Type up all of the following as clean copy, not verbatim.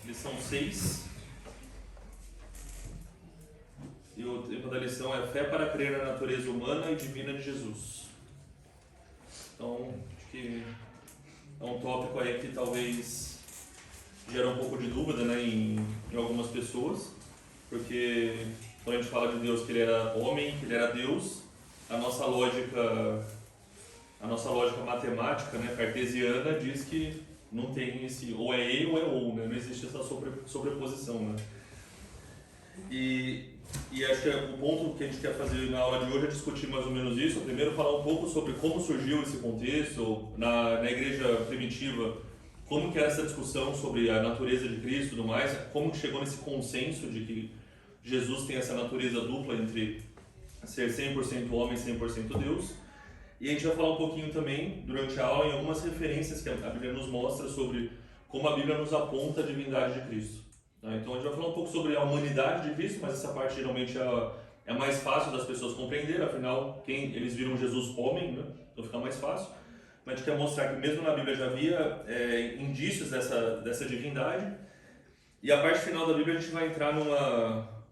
lição 6. E o tema da lição é fé para crer na natureza humana e divina de Jesus. Então, acho que é um tópico aí que talvez gera um pouco de dúvida, né, em algumas pessoas, porque quando a gente fala de Deus que ele era homem, que ele era Deus, a nossa lógica matemática, né, cartesiana, diz que não tem esse ou é e ou é ou, né, não existe essa sobreposição, né. E acho que o ponto que a gente quer fazer na aula de hoje é discutir mais ou menos isso. Primeiro falar um pouco sobre como surgiu esse contexto na igreja primitiva, como que era essa discussão sobre a natureza de Cristo e tudo mais, como que chegou nesse consenso de que Jesus tem essa natureza dupla entre ser 100% homem e 100% Deus. E a gente vai falar um pouquinho também, durante a aula, em algumas referências que a Bíblia nos mostra sobre como a Bíblia nos aponta a divindade de Cristo. Então a gente vai falar um pouco sobre a humanidade de Cristo, mas essa parte geralmente é mais fácil das pessoas compreenderem, afinal eles viram Jesus homem, né? Então fica mais fácil. Mas a gente quer mostrar que mesmo na Bíblia já havia indícios dessa divindade. E a parte final da Bíblia a gente vai entrar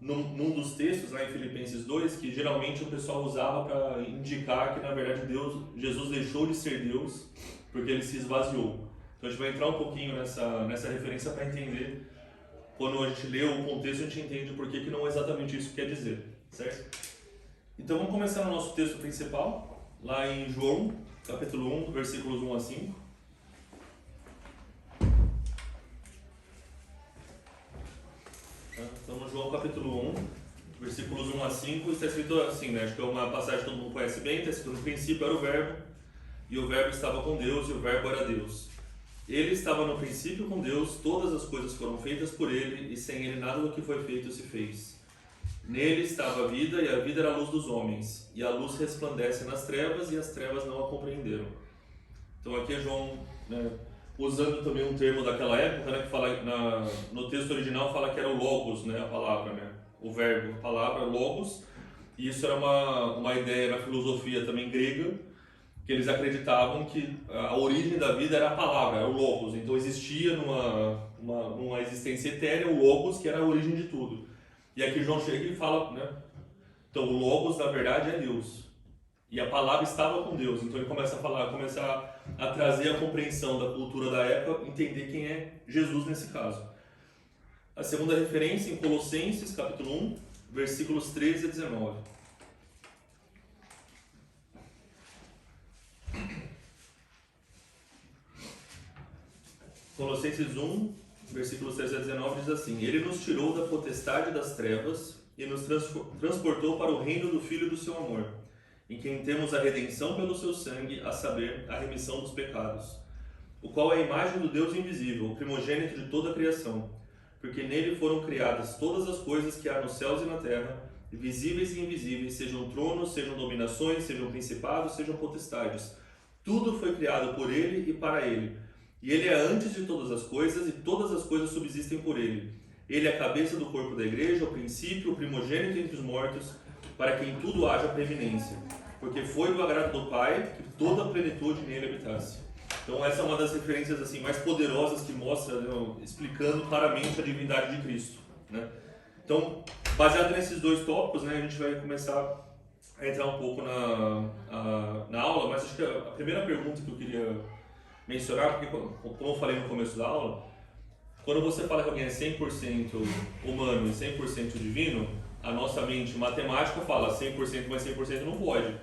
num dos textos, lá em Filipenses 2, que geralmente o pessoal usava para indicar que na verdade Jesus deixou de ser Deus porque ele se esvaziou. Então a gente vai entrar um pouquinho nessa referência para entender. Quando a gente lê o contexto, a gente entende por que não é exatamente isso que quer dizer, certo? Então vamos começar no nosso texto principal, lá em João, capítulo 1, versículos 1 a 5. Então no João capítulo 1, versículos 1 a 5, está escrito assim, né? Acho que é uma passagem que todo mundo conhece bem, está escrito: no princípio era o Verbo, e o Verbo estava com Deus, e o Verbo era Deus. Ele estava no princípio com Deus, todas as coisas foram feitas por ele, e sem ele nada do que foi feito se fez. Nele estava a vida, e a vida era a luz dos homens, e a luz resplandece nas trevas, e as trevas não a compreenderam. Então aqui é João, né, usando também um termo daquela época, né, que fala, no texto original fala que era o logos, né, a palavra, né, o verbo, a palavra logos, e isso era uma ideia na filosofia também grega, que eles acreditavam que a origem da vida era a palavra, era o logos. Então existia numa existência etérea o logos, que era a origem de tudo. E aqui João chega e fala, né? Então o logos na verdade é Deus. E a palavra estava com Deus. Então ele começa a trazer a compreensão da cultura da época, entender quem é Jesus nesse caso. A segunda referência em Colossenses, capítulo 1, versículos 13 a 19. Colossenses 1, versículos 13 a 19 diz assim: Ele nos tirou da potestade das trevas e nos transportou para o reino do Filho do seu amor, em quem temos a redenção pelo seu sangue, a saber, a remissão dos pecados, o qual é a imagem do Deus invisível, o primogênito de toda a criação, porque nele foram criadas todas as coisas que há nos céus e na terra, visíveis e invisíveis, sejam tronos, sejam dominações, sejam principados, sejam potestades. Tudo foi criado por ele e para ele. E ele é antes de todas as coisas, e todas as coisas subsistem por ele. Ele é a cabeça do corpo da igreja, o princípio, o primogênito entre os mortos, para que em tudo haja preeminência. Porque foi do agrado do Pai que toda a plenitude nele habitasse. Então essa é uma das referências assim, mais poderosas que mostra, né, explicando claramente a divindade de Cristo, né? Então, baseado nesses dois tópicos, né, a gente vai começar a entrar um pouco na aula, mas acho que a primeira pergunta que eu queria mencionar, porque como eu falei no começo da aula, quando você fala que alguém é 100% humano e 100% divino, a nossa mente matemática fala 100% mais 100% não pode.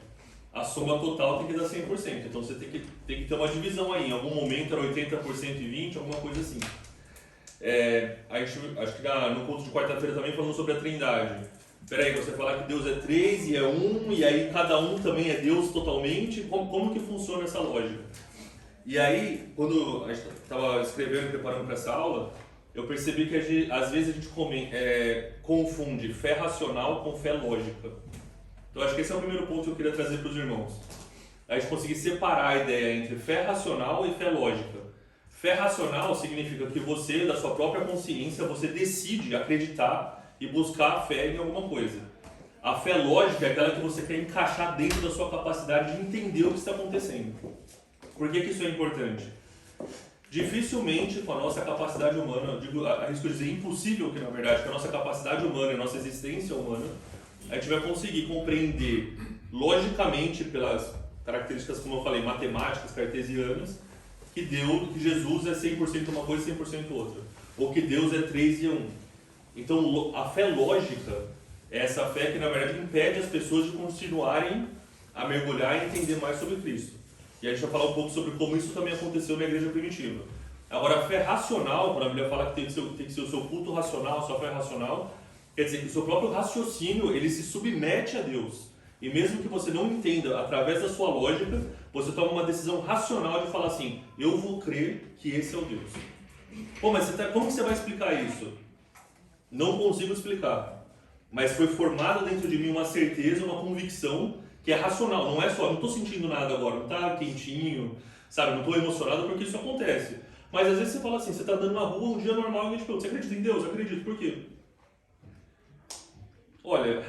A soma total tem que dar 100%, então você tem que ter uma divisão aí, em algum momento era 80% e 20%, alguma coisa assim. A gente, acho que no culto de quarta-feira também falamos sobre a Trindade. Peraí, você falar que Deus é 3 e é 1, e aí cada um também é Deus totalmente, como que funciona essa lógica? E aí, quando a gente estava escrevendo e preparando para essa aula, eu percebi que às vezes a gente confunde fé racional com fé lógica. Então acho que esse é o primeiro ponto que eu queria trazer para os irmãos. A gente conseguir separar a ideia entre fé racional e fé lógica. Fé racional significa que você, da sua própria consciência, você decide acreditar e buscar a fé em alguma coisa. A fé lógica é aquela que você quer encaixar dentro da sua capacidade de entender o que está acontecendo. Por que isso é importante? Dificilmente com a nossa capacidade humana, eu digo, arrisco dizer impossível que na verdade, com a nossa capacidade humana e a nossa existência humana, a gente vai conseguir compreender logicamente pelas características, como eu falei, matemáticas, cartesianas, que Jesus é 100% uma coisa e 100% outra, ou que Deus é 3 e 1. Então a fé lógica é essa fé que na verdade impede as pessoas de continuarem a mergulhar e entender mais sobre Cristo. E a gente vai falar um pouco sobre como isso também aconteceu na igreja primitiva. Agora, a fé racional, quando a Bíblia fala que tem que ser o seu culto racional, a sua fé racional, quer dizer que o seu próprio raciocínio, ele se submete a Deus. E mesmo que você não entenda, através da sua lógica, você toma uma decisão racional de falar assim, eu vou crer que esse é o Deus. Pô, mas como você vai explicar isso? Não consigo explicar. Mas foi formada dentro de mim uma certeza, uma convicção que é racional, não é só, não estou sentindo nada agora, não está quentinho, sabe, não estou emocionado porque isso acontece. Mas às vezes você fala assim, você está andando na rua um dia normal e alguém te pergunta, você acredita em Deus? Acredito, por quê? Olha,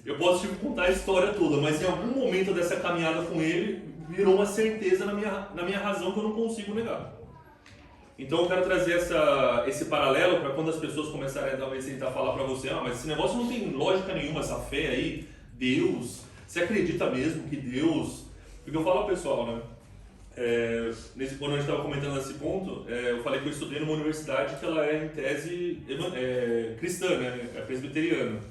eu posso te contar a história toda, mas em algum momento dessa caminhada com ele, virou uma certeza na minha razão que eu não consigo negar. Então eu quero trazer esse paralelo para quando as pessoas começarem a talvez tentar falar para você, mas esse negócio não tem lógica nenhuma, essa fé aí, Deus, você acredita mesmo que Deus... Porque eu falo ao pessoal, né? Quando a gente estava comentando nesse ponto, eu falei que eu estudei numa universidade que ela é em tese cristã, né? É presbiteriana.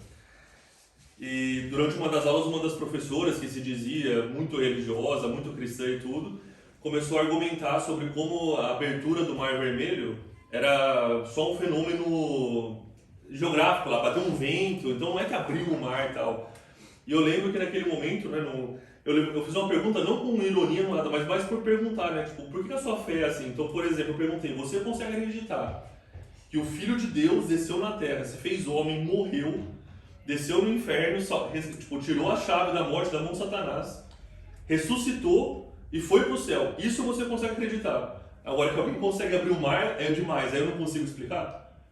E durante uma das aulas, uma das professoras que se dizia muito religiosa, muito cristã e tudo, começou a argumentar sobre como a abertura do Mar Vermelho era só um fenômeno geográfico lá, bateu um vento, então não é que abriu o mar e tal. E eu lembro que naquele momento, né, eu fiz uma pergunta não com ironia no nada, mas mais por perguntar, né, tipo, por que a sua fé é assim? Então, por exemplo, eu perguntei, você consegue acreditar que o Filho de Deus desceu na Terra, se fez homem, morreu, desceu no inferno, tirou a chave da morte da mão de Satanás, ressuscitou e foi para o céu? Isso você consegue acreditar. Agora que alguém consegue abrir o mar é demais, aí eu não consigo explicar.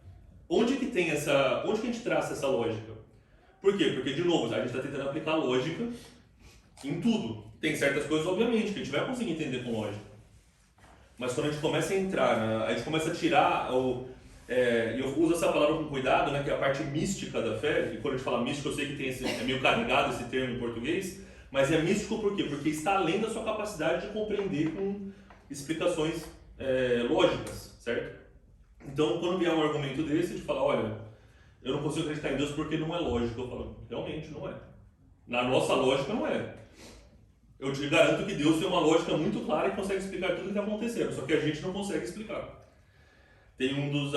Onde que a gente traça essa lógica? Por quê? Porque, de novo, a gente está tentando aplicar lógica em tudo. Tem certas coisas, obviamente, que a gente vai conseguir entender com lógica. Mas quando a gente começa a entrar, a gente começa a tirar, e eu uso essa palavra com cuidado, né, que é a parte mística da fé, e quando a gente fala místico, eu sei que é meio carregado esse termo em português, mas é místico por quê? Porque está além da sua capacidade de compreender com explicações lógicas, certo? Então, quando vier um argumento desse, de falar, olha, eu não consigo acreditar em Deus porque não é lógico. Eu falo, realmente não é. Na nossa lógica não é. Eu te garanto que Deus tem uma lógica muito clara e consegue explicar tudo o que está acontecendo, só que a gente não consegue explicar. Tem um dos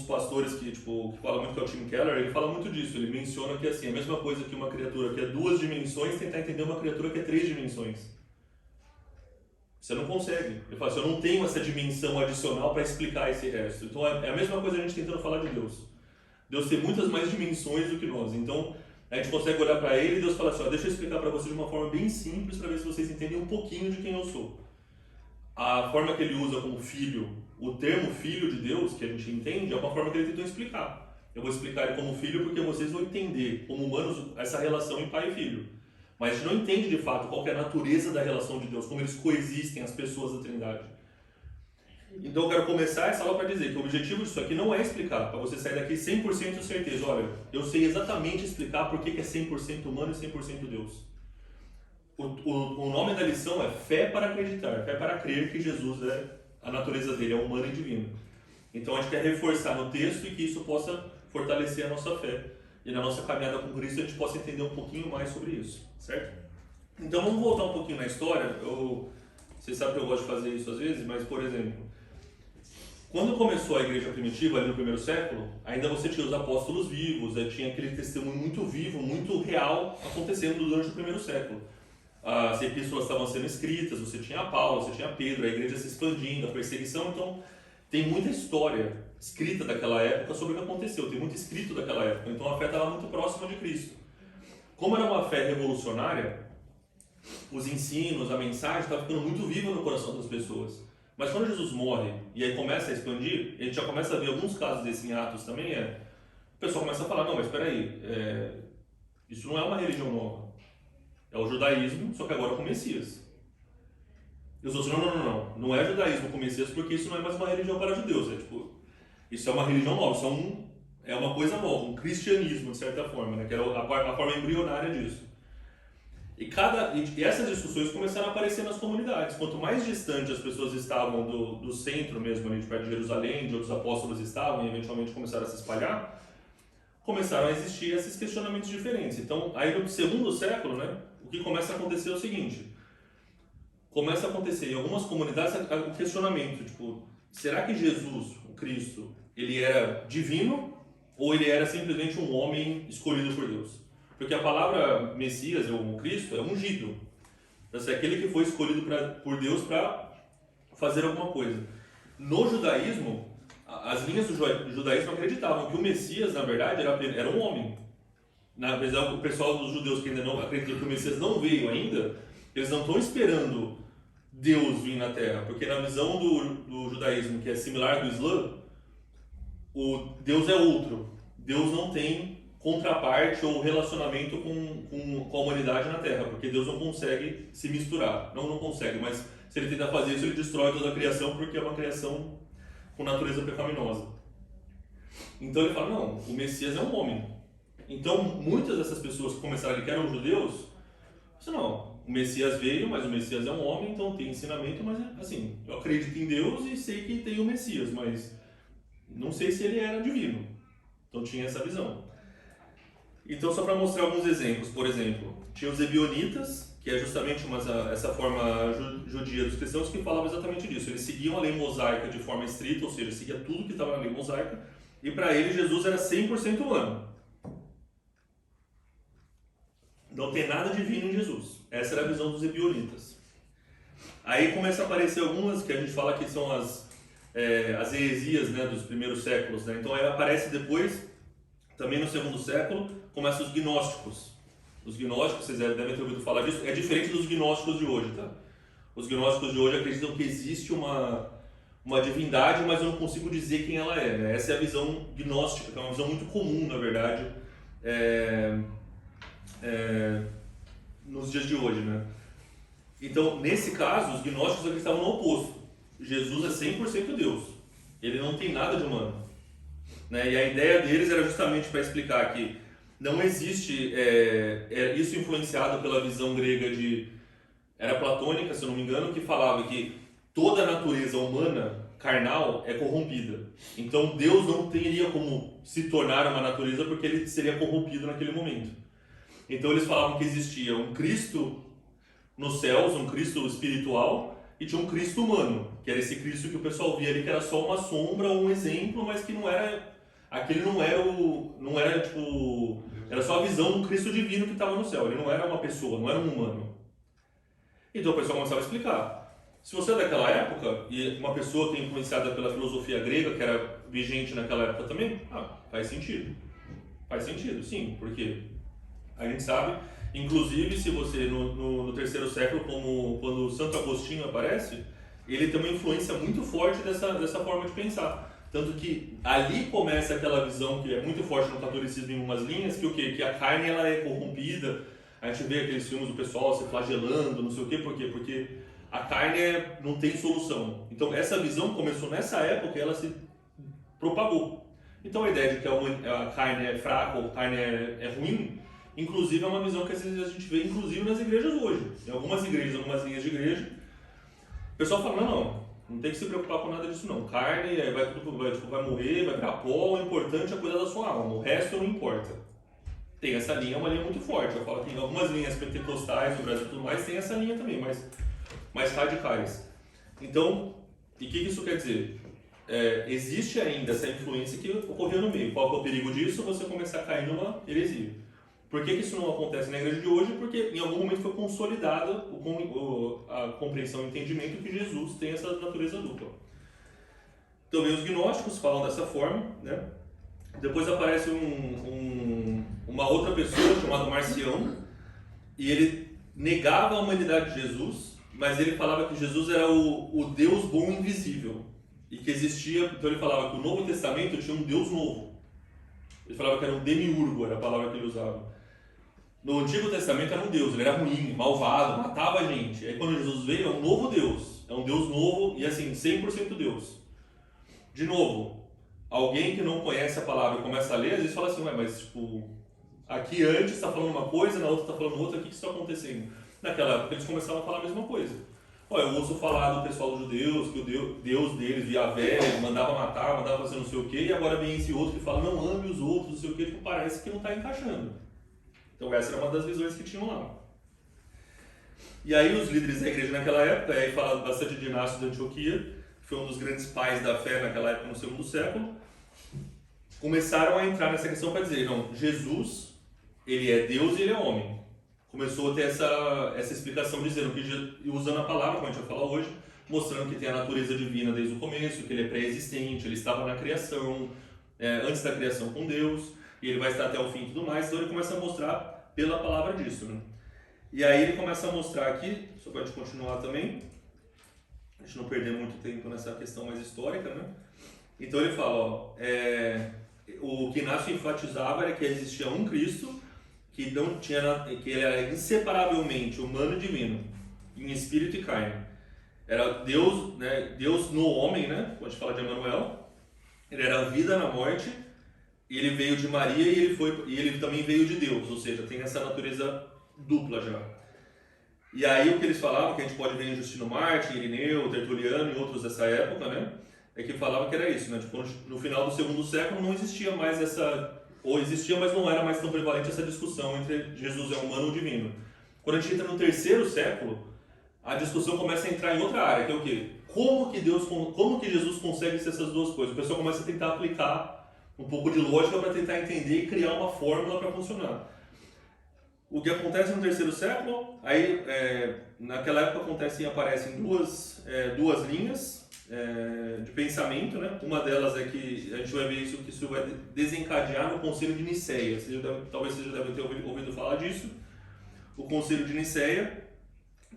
pastores que fala muito, que é o Tim Keller, ele fala muito disso. Ele menciona que assim, a mesma coisa que uma criatura que é 2 dimensões tentar entender uma criatura que é 3 dimensões. Você não consegue. Ele fala assim, eu não tenho essa dimensão adicional para explicar esse resto. Então é a mesma coisa a gente tentando falar de Deus. Deus tem muitas mais dimensões do que nós. Então a gente consegue olhar para ele e Deus fala assim, deixa eu explicar para vocês de uma forma bem simples para ver se vocês entendem um pouquinho de quem eu sou. A forma que ele usa como filho, o termo filho de Deus, que a gente entende, é uma forma que ele tentou explicar. Eu vou explicar ele como filho porque vocês vão entender, como humanos, essa relação em pai e filho. Mas a gente não entende de fato qual é a natureza da relação de Deus, como eles coexistem, as pessoas da Trindade. Então eu quero começar essa aula para dizer que o objetivo disso aqui não é explicar, para você sair daqui 100% de certeza. Olha, eu sei exatamente explicar por que é 100% humano e 100% Deus. O nome da lição é fé para acreditar, fé para crer que Jesus a natureza dele é humana e divina. Então a gente quer reforçar no texto e que isso possa fortalecer a nossa fé. E na nossa caminhada com Cristo a gente possa entender um pouquinho mais sobre isso, certo? Então vamos voltar um pouquinho na história. Vocês sabem que eu gosto de fazer isso às vezes, mas por exemplo, quando começou a igreja primitiva, ali no primeiro século, ainda você tinha os apóstolos vivos, tinha aquele testemunho muito vivo, muito real acontecendo durante o primeiro século. As epístolas estavam sendo escritas, você tinha Paulo, você tinha Pedro, a igreja se expandindo, a perseguição, então tem muita história escrita daquela época sobre o que aconteceu, tem muito escrito daquela época, então a fé estava muito próxima de Cristo. Como era uma fé revolucionária, os ensinos, a mensagem estava ficando muito viva no coração das pessoas. Mas quando Jesus morre e aí começa a expandir, a gente já começa a ver alguns casos desse em Atos também, o pessoal começa a falar, não, mas espera aí, isso não é uma religião nova, é o judaísmo, só que agora com o Messias. E os outros, não é judaísmo com o Messias, porque isso não é mais uma religião para judeus, tipo, isso é uma religião nova, é uma coisa nova, um cristianismo, de certa forma, né, que era a forma embrionária disso. E essas discussões começaram a aparecer nas comunidades. Quanto mais distante as pessoas estavam do centro mesmo, ali de perto de Jerusalém, de outros apóstolos estavam e eventualmente começaram a se espalhar, começaram a existir esses questionamentos diferentes. Então, aí no segundo século, né, o que começa a acontecer é o seguinte: começa a acontecer em algumas comunidades o questionamento, tipo, será que Jesus, o Cristo, ele era divino ou ele era simplesmente um homem escolhido por Deus? Porque a palavra Messias, ou Cristo, é ungido. É aquele que foi escolhido por Deus para fazer alguma coisa. No judaísmo, as linhas do judaísmo acreditavam que o Messias, na verdade, era um homem. Na verdade, o pessoal dos judeus que ainda não acreditam que o Messias não veio ainda, eles não estão esperando Deus vir na Terra. Porque na visão do judaísmo, que é similar do Islã, o Deus é outro. Deus não tem contraparte ou relacionamento com a humanidade na Terra, porque Deus não consegue se misturar. Não consegue, mas se ele tentar fazer isso, ele destrói toda a criação, porque é uma criação com natureza pecaminosa. Então ele fala, não, o Messias é um homem. Então muitas dessas pessoas que começaram ali, que eram judeus, disseram, não, o Messias veio, mas o Messias é um homem, então tem ensinamento, mas assim, eu acredito em Deus e sei que tem o Messias, mas não sei se ele era divino. Então tinha essa visão. Então, só para mostrar alguns exemplos, por exemplo, tinha os ebionitas, que é justamente essa forma judia dos cristãos, que falava exatamente disso. Eles seguiam a lei mosaica de forma estrita, ou seja, seguia tudo que estava na lei mosaica, e para eles Jesus era 100% humano. Não tem nada divino em Jesus. Essa era a visão dos ebionitas. Aí começa a aparecer algumas que a gente fala que são as heresias, né, dos primeiros séculos. Né? Então aí aparece depois, também no segundo século, começam os gnósticos. Os gnósticos, vocês devem ter ouvido falar disso, é diferente dos gnósticos de hoje, tá? Os gnósticos de hoje acreditam que existe uma divindade, mas eu não consigo dizer quem ela é. Né? Essa é a visão gnóstica, que é uma visão muito comum, na verdade, nos dias de hoje, né? Então, nesse caso, os gnósticos acreditavam no oposto. Jesus é 100% Deus. Ele não tem nada de humano. Né? E a ideia deles era justamente para explicar que não existe, isso influenciado pela visão grega era platônica, se eu não me engano, que falava que toda a natureza humana, carnal, é corrompida. Então Deus não teria como se tornar uma natureza porque ele seria corrompido naquele momento. Então eles falavam que existia um Cristo nos céus, um Cristo espiritual, e tinha um Cristo humano, que era esse Cristo que o pessoal via ali, que era só uma sombra ou um exemplo, mas que não era... Aquele não era tipo... Era só a visão do Cristo divino que estava no céu. Ele não era uma pessoa, não era um humano. Então o pessoal começava a explicar. Se você é daquela época, e uma pessoa que é influenciada pela filosofia grega, que era vigente naquela época também, faz sentido. Faz sentido, sim, porque a gente sabe, inclusive se você no terceiro século, como quando Santo Agostinho aparece, ele tem uma influência muito forte dessa forma de pensar. Tanto que ali começa aquela visão que é muito forte no catolicismo em umas linhas, que a carne ela é corrompida. A gente vê aqueles filmes do pessoal se flagelando, não sei o quê, por quê? Porque a carne não tem solução. Então essa visão começou nessa época e ela se propagou. Então a ideia de que a carne é fraca ou a carne é ruim, inclusive é uma visão que às vezes a gente vê inclusive nas igrejas hoje. Em algumas igrejas, algumas linhas de igreja, o pessoal fala, não tem que se preocupar com nada disso não. Carne, vai morrer, vai virar pó, o importante é cuidar da sua alma, o resto não importa. Tem essa linha, é uma linha muito forte. Eu falo que em algumas linhas pentecostais no Brasil e tudo mais, tem essa linha também, mas mais radicais. Então, e o que isso quer dizer? Existe ainda essa influência que ocorreu no meio. Qual que é o perigo disso? Você começar a cair numa heresia. Por que isso não acontece na igreja de hoje? Porque em algum momento foi consolidada a compreensão e o entendimento que Jesus tem essa natureza dupla. Então, os gnósticos falam dessa forma, né? Depois aparece uma outra pessoa chamada Marcião, e ele negava a humanidade de Jesus, mas ele falava que Jesus era o Deus bom e invisível, e que existia, então ele falava que o Novo Testamento tinha um Deus novo. Ele falava que era um demiurgo, era a palavra que ele usava. No Antigo Testamento era um Deus, ele era ruim, malvado, matava a gente. Aí quando Jesus veio, é um novo Deus. É um Deus novo e assim, 100% Deus. De novo, alguém que não conhece a palavra e começa a ler, às vezes fala assim, ué, mas tipo, aqui antes está falando uma coisa, na outra está falando outra, o que está acontecendo? Naquela época eles começavam a falar a mesma coisa. Ó, eu ouço falar do pessoal dos judeus, que o Deus deles, Yahvé, mandava matar, mandava fazer não sei o quê, e agora vem esse outro que fala, não, ame os outros, não sei o quê, tipo, parece que não está encaixando. Então essa era uma das visões que tinham lá. E aí os líderes da igreja naquela época, aí fala bastante de Inácio de Antioquia, que foi um dos grandes pais da fé naquela época, no segundo século, começaram a entrar nessa questão para dizer, não, Jesus, ele é Deus e ele é homem. Começou a ter essa explicação dizendo que, usando a palavra, como a gente vai falar hoje, mostrando que tem a natureza divina desde o começo, que ele é pré-existente, ele estava na criação, antes da criação com Deus, e ele vai estar até o fim e tudo mais, então ele começa a mostrar pela palavra disso, né? E aí ele começa a mostrar aqui, só para a gente continuar também, a gente não perder muito tempo nessa questão mais histórica, né? Então ele fala, ó, o que Inácio enfatizava era que existia um Cristo que não tinha, que ele era inseparavelmente humano e divino, em espírito e carne. Era Deus, né? Deus no homem, né? Quando a gente fala de Emanuel, ele era a vida na morte. Ele veio de Maria e ele também veio de Deus, ou seja, tem essa natureza dupla já. E aí o que eles falavam, que a gente pode ver em Justino Marte, Irineu, Tertuliano e outros dessa época, né? É que falava que era isso, né? Tipo, no final do segundo século não existia mais ou existia, mas não era mais tão prevalente essa discussão entre Jesus é humano ou divino. Quando a gente entra no terceiro século, a discussão começa a entrar em outra área, que é o quê? Como que Jesus consegue ser essas duas coisas? O pessoal começa a tentar aplicar um pouco de lógica para tentar entender e criar uma fórmula para funcionar. O que acontece no terceiro século, aí naquela época aparecem duas linhas de pensamento, né? Uma delas é que a gente vai ver que isso vai desencadear no Concílio de Nicéia. Talvez vocês já devem ter ouvido falar disso. O Concílio de Nicéia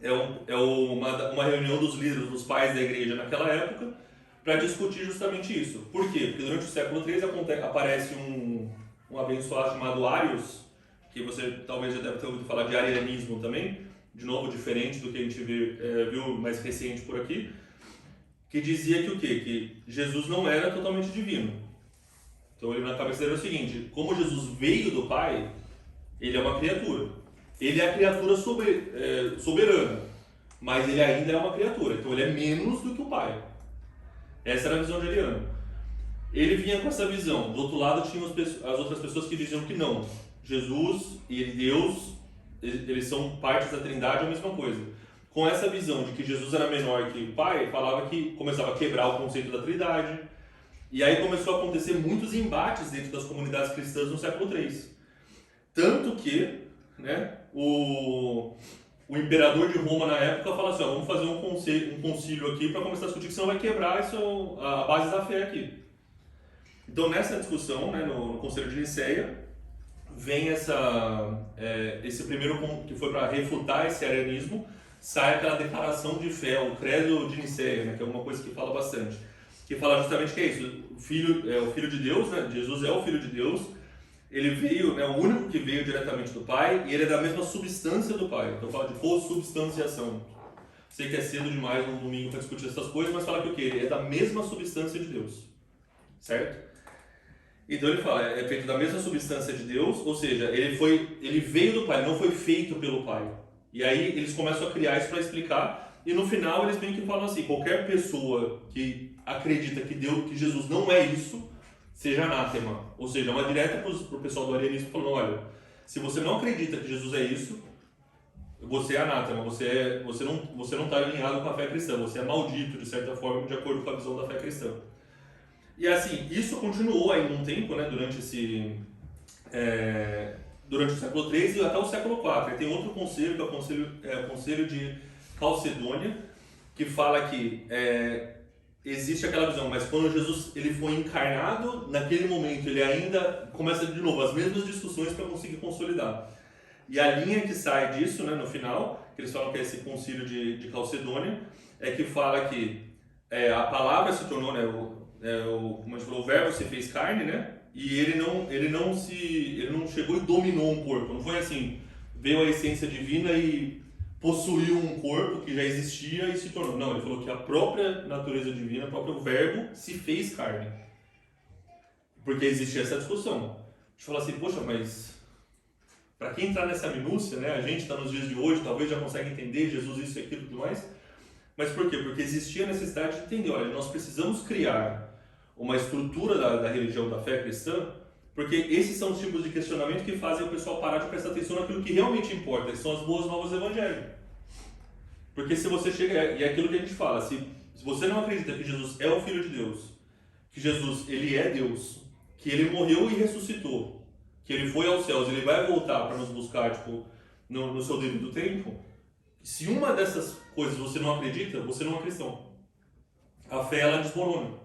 é uma reunião dos líderes, dos pais da igreja naquela época, para discutir justamente isso. Por quê? Porque durante o século III aparece um abençoado chamado Arius, que você talvez já deve ter ouvido falar de arianismo também, de novo diferente do que a gente viu mais recente por aqui, que dizia que o quê? Que Jesus não era totalmente divino. Então ele na cabeça dele era o seguinte, como Jesus veio do Pai, ele é uma criatura. Ele é a criatura soberana, mas ele ainda é uma criatura, então ele é menos do que o Pai. Essa era a visão de Ariano. Ele vinha com essa visão. Do outro lado tinham as outras pessoas que diziam que não. Jesus e Deus, eles são partes da Trindade, é a mesma coisa. Com essa visão de que Jesus era menor que o Pai, falava que começava a quebrar o conceito da Trindade. E aí começou a acontecer muitos embates dentro das comunidades cristãs no século III. Tanto que, né, o imperador de Roma na época fala assim, ó, vamos fazer um concílio aqui para começar a discutir, que senão vai quebrar a base da fé aqui. Então nessa discussão, né, no Concílio de Nicéia, vem esse primeiro, que foi para refutar esse arianismo, sai aquela declaração de fé, o credo de Nicéia, né, que é uma coisa que fala bastante, que fala justamente que é isso, o filho de Deus, né, Jesus é o Filho de Deus, ele veio, né, o único que veio diretamente do Pai, e ele é da mesma substância do Pai. Então fala de consubstanciação. Sei que é cedo demais no domingo para discutir essas coisas, mas fala que o quê? Ele é da mesma substância de Deus. Certo? Então ele fala, é feito da mesma substância de Deus, ou seja, ele veio do Pai, não foi feito pelo Pai. E aí eles começam a criar isso para explicar, e no final eles meio que falam assim, qualquer pessoa que acredita que Jesus não é isso, seja anátema, ou seja, uma direta para o pessoal do arianismo falando, olha, se você não acredita que Jesus é isso, você é anátema, você não está alinhado com a fé cristã, você é maldito de certa forma, de acordo com a visão da fé cristã. E assim, isso continuou ainda um tempo, né, durante o século III e até o século IV. E tem outro conselho, que é o Conselho de Calcedônia, que fala que existe aquela visão, mas quando Jesus ele foi encarnado, naquele momento ele ainda começa de novo as mesmas discussões para conseguir consolidar. E a linha que sai disso, né, no final, que eles falam que é esse concílio de Calcedônia, é que fala que a palavra se tornou, né, como a gente falou, o verbo se fez carne, né, e ele não chegou e dominou um corpo. Não foi assim, veio a essência divina e possuiu um corpo que já existia e se tornou. Não, ele falou que a própria natureza divina, o próprio verbo, se fez carne. Porque existia essa discussão. A gente fala assim, poxa, mas para quem entrar nessa minúcia, né, a gente está nos dias de hoje, talvez já consegue entender Jesus, isso e aquilo e tudo mais. Mas por quê? Porque existia a necessidade de entender, olha, nós precisamos criar uma estrutura da religião, da fé cristã, porque esses são os tipos de questionamento que fazem o pessoal parar de prestar atenção naquilo que realmente importa, que são as boas novas do Evangelho. Porque se você chega, e é aquilo que a gente fala, se você não acredita que Jesus é o Filho de Deus, que Jesus, ele é Deus, que ele morreu e ressuscitou, que ele foi aos céus, ele vai voltar para nos buscar, tipo, no seu devido tempo, se uma dessas coisas você não acredita, você não é cristão. A fé, ela desmorona.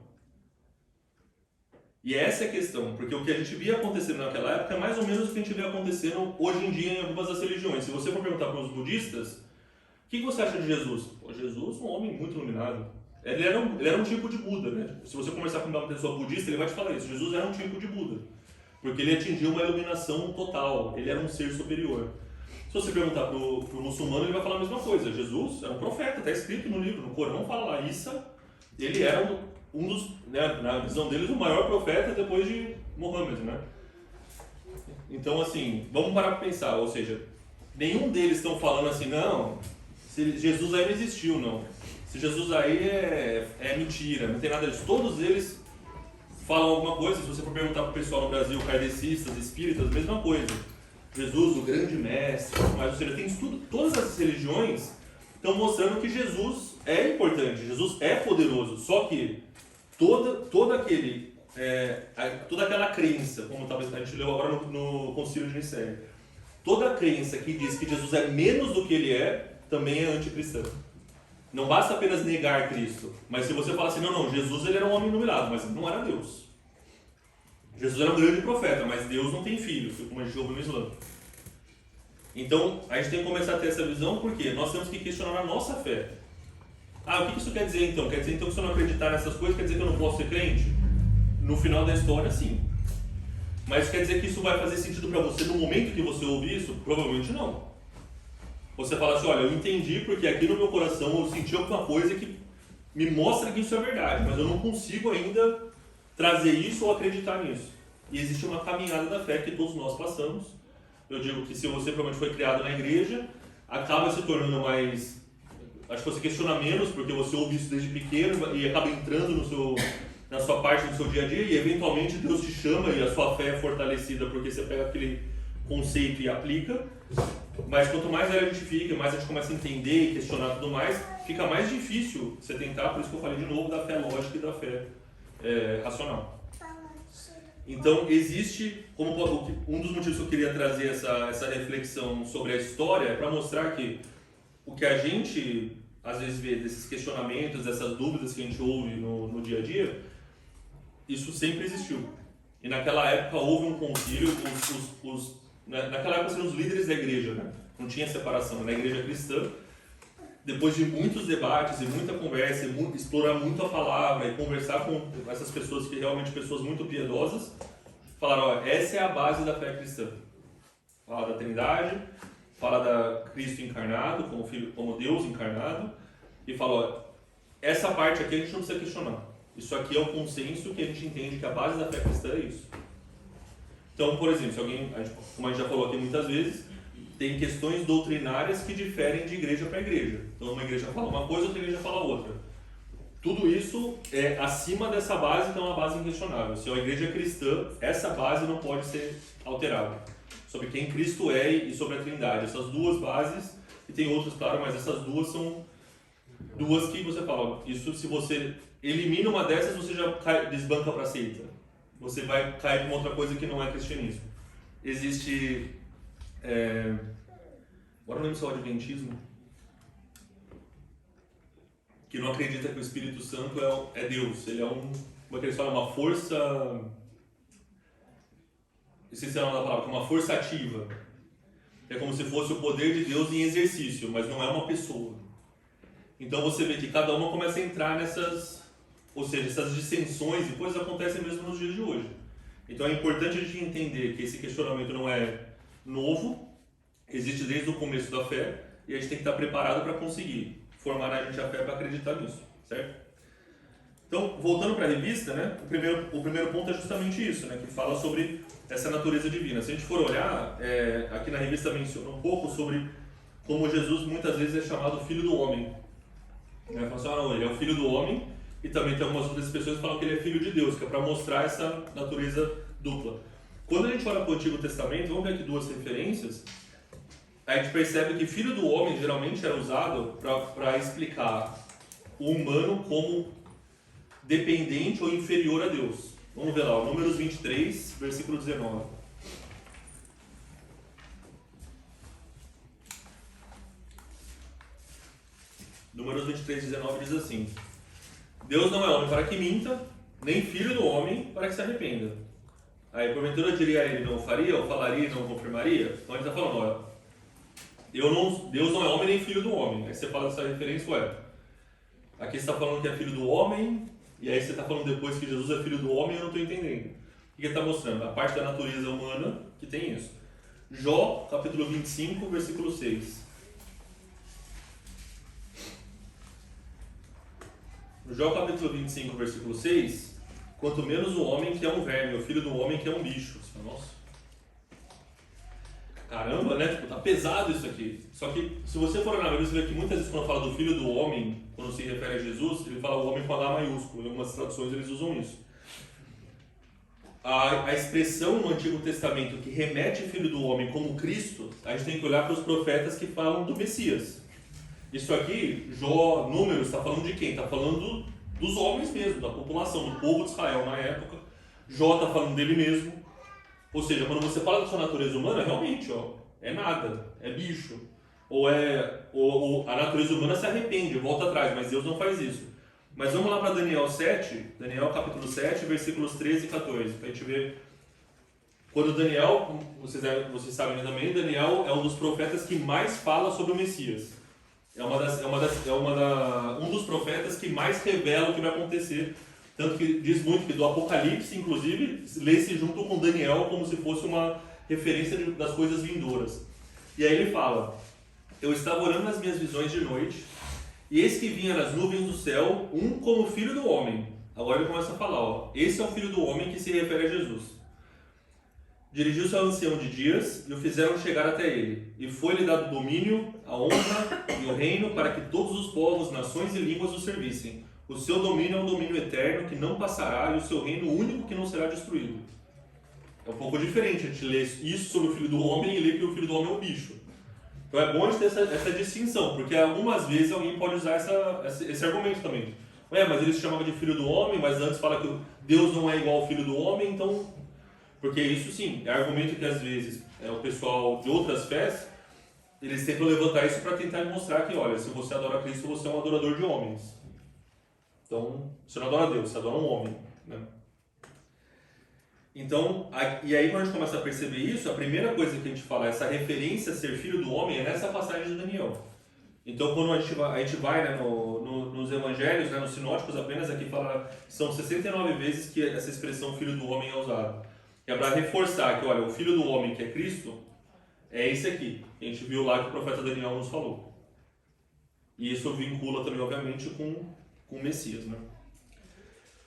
E essa é a questão, porque o que a gente via acontecendo naquela época é mais ou menos o que a gente vê acontecendo hoje em dia em algumas das religiões. Se você for perguntar para os budistas, o que você acha de Jesus? Pô, Jesus, um homem muito iluminado. Ele era um tipo de Buda, né? Se você conversar com uma pessoa budista, ele vai te falar isso. Jesus era um tipo de Buda. Porque ele atingiu uma iluminação total, ele era um ser superior. Se você perguntar para o muçulmano, ele vai falar a mesma coisa. Jesus era um profeta, está escrito no livro, no Corão fala lá, Isa, ele era um dos, né, na visão deles, o maior profeta depois de Mohammed, né? Então, assim, vamos parar para pensar, ou seja, nenhum deles estão falando assim, não, se Jesus aí não existiu, não. Se Jesus aí é mentira, não tem nada disso. Todos eles falam alguma coisa. Se você for perguntar para o pessoal no Brasil, kardecistas, espíritas, mesma coisa. Jesus, o grande mestre, mas ou seja, tem estudo, todas essas religiões estão mostrando que Jesus é importante, Jesus é poderoso, só que toda aquela crença, como talvez a gente leu agora no Concílio de Nicéia, toda a crença que diz que Jesus é menos do que ele é, também é anticristã. Não basta apenas negar Cristo, mas se você falar assim, não, Jesus ele era um homem iluminado, mas não era Deus. Jesus era um grande profeta, mas Deus não tem filho, como a gente ouve no Islã. Então, a gente tem que começar a ter essa visão, porque nós temos que questionar a nossa fé. Ah, o que isso quer dizer então? Quer dizer então que se eu não acreditar nessas coisas, quer dizer que eu não posso ser crente? No final da história, sim. Mas quer dizer que isso vai fazer sentido para você no momento que você ouve isso? Provavelmente não. Você fala assim, olha, eu entendi porque aqui no meu coração eu senti alguma coisa que me mostra que isso é verdade, mas eu não consigo ainda trazer isso ou acreditar nisso. E existe uma caminhada da fé que todos nós passamos. Eu digo que se você provavelmente foi criado na igreja, acaba se tornando mais... Acho que você questiona menos, porque você ouve isso desde pequeno e acaba entrando na sua parte do seu dia a dia e eventualmente Deus te chama e a sua fé é fortalecida porque você pega aquele conceito e aplica. Mas quanto mais velho a gente fica, mais a gente começa a entender e questionar tudo mais, fica mais difícil você tentar, por isso que eu falei de novo da fé lógica e da fé racional. Então existe, um dos motivos que eu queria trazer essa reflexão sobre a história é para mostrar que o que a gente às vezes vê desses questionamentos, dessas dúvidas que a gente ouve no dia a dia, isso sempre existiu. E naquela época houve um concílio, naquela época seriam os líderes da igreja, né? Não tinha separação. Na igreja cristã, depois de muitos debates e muita conversa, e explorar muito a palavra e conversar com essas pessoas que realmente pessoas muito piedosas, falaram, ó, essa é a base da fé cristã. Fala da Trindade, fala da Cristo encarnado, como filho, como Deus encarnado, e fala, ó, essa parte aqui a gente não precisa questionar. Isso aqui é o consenso que a gente entende que a base da fé cristã é isso. Então, por exemplo, se alguém, como a gente já falou aqui muitas vezes, tem questões doutrinárias que diferem de igreja para igreja. Então, uma igreja fala uma coisa, outra igreja fala outra. Tudo isso é acima dessa base, então é uma base inquestionável. Se é uma igreja cristã, essa base não pode ser alterada. Sobre quem Cristo é e sobre a Trindade. Essas duas bases, e tem outras, claro, mas essas duas são duas que você fala, isso se você elimina uma dessas, você já desbanca para a seita. Você vai cair para uma outra coisa que não é cristianismo. Existe... agora não lembro se é o adventismo, que não acredita que o Espírito Santo é Deus. Ele é como é que eles falam? Uma força... Não sei se é uma palavra, uma força ativa. É como se fosse o poder de Deus em exercício, mas não é uma pessoa. Então você vê que cada uma começa a entrar nessas... Ou seja, essas dissensões e coisas acontecem mesmo nos dias de hoje. Então é importante a gente entender que esse questionamento não é novo, existe desde o começo da fé e a gente tem que estar preparado para conseguir formar na gente a fé para acreditar nisso, certo? Então, voltando para a revista, né, o primeiro ponto é justamente isso, né, que fala sobre essa natureza divina. Se a gente for olhar, aqui na revista menciona um pouco sobre como Jesus muitas vezes é chamado filho do homem. Fala assim, não, ele é o filho do homem, e também tem algumas outras pessoas que falam que ele é filho de Deus, que é para mostrar essa natureza dupla. Quando a gente olha para o Antigo Testamento, vamos ver aqui duas referências, a gente percebe que filho do homem geralmente era usado para explicar o humano como dependente ou inferior a Deus. Vamos ver lá, o Números 23, versículo 19. Números 23, 19 diz assim: Deus não é homem para que minta, nem filho do homem para que se arrependa. Aí, porventura, diria a ele, não faria, ou falaria e não confirmaria? Então ele está falando, olha, Deus não é homem nem filho do homem. Aí você fala dessa referência, ué, aqui você está falando que é filho do homem, e aí você está falando depois que Jesus é filho do homem, eu não estou entendendo. O que ele está mostrando? A parte da natureza humana que tem isso. Jó, capítulo 25, versículo 6. No Jó, capítulo 25, versículo 6, quanto menos o homem que é um verme, o filho do homem que é um bicho. Você fala, nossa, caramba, né? Tipo, tá pesado isso aqui. Só que, se você for na Bíblia, você vê que muitas vezes quando fala do filho do homem, quando se refere a Jesus, ele fala o homem com H maiúsculo. Em algumas traduções eles usam isso. A expressão no Antigo Testamento que remete filho do homem como Cristo, a gente tem que olhar para os profetas que falam do Messias. Isso aqui, Jó, Números, está falando de quem? Está falando dos homens mesmo, da população, do povo de Israel na época. Jó está falando dele mesmo. Ou seja, quando você fala da sua natureza humana, realmente, é nada, é bicho. Ou a natureza humana se arrepende, volta atrás, mas Deus não faz isso. Mas vamos lá para Daniel 7, Daniel capítulo 7, versículos 13 e 14, para a gente ver. Quando Daniel, vocês sabem também, Daniel é um dos profetas que mais fala sobre o Messias. Um dos profetas que mais revela o que vai acontecer. Tanto que diz muito que do Apocalipse, inclusive, lê-se junto com Daniel como se fosse uma referência das coisas vindouras. E aí ele fala: eu estava orando nas minhas visões de noite, e eis que vinha nas nuvens do céu um como filho do homem. Agora ele começa a falar, esse é o filho do homem que se refere a Jesus. Dirigiu-se ao ancião de dias e o fizeram chegar até ele. E foi-lhe dado domínio, a honra e o reino para que todos os povos, nações e línguas o servissem. O seu domínio é um domínio eterno que não passará e o seu reino único que não será destruído. É um pouco diferente a gente ler isso sobre o filho do homem e ler que o filho do homem é um bicho. Então é bom a gente ter essa distinção, porque algumas vezes alguém pode usar esse argumento também. Mas ele se chamava de filho do homem, mas antes fala que Deus não é igual ao filho do homem, então... Porque isso sim, é argumento que às vezes o pessoal de outras fés, eles tentam levantar isso para tentar mostrar que, olha, se você adora Cristo, você é um adorador de homens. Então, você não adora Deus, você adora um homem, né? Então, e aí quando a gente começa a perceber isso, a primeira coisa que a gente fala, essa referência a ser filho do homem, é nessa passagem de Daniel. Então, quando a gente vai né, nos evangelhos, né, nos sinóticos apenas, aqui fala, são 69 vezes que essa expressão filho do homem é usada. É para reforçar que, olha, o filho do homem que é Cristo, é esse aqui. A gente viu lá que o profeta Daniel nos falou. E isso vincula também, obviamente, com o Messias, né?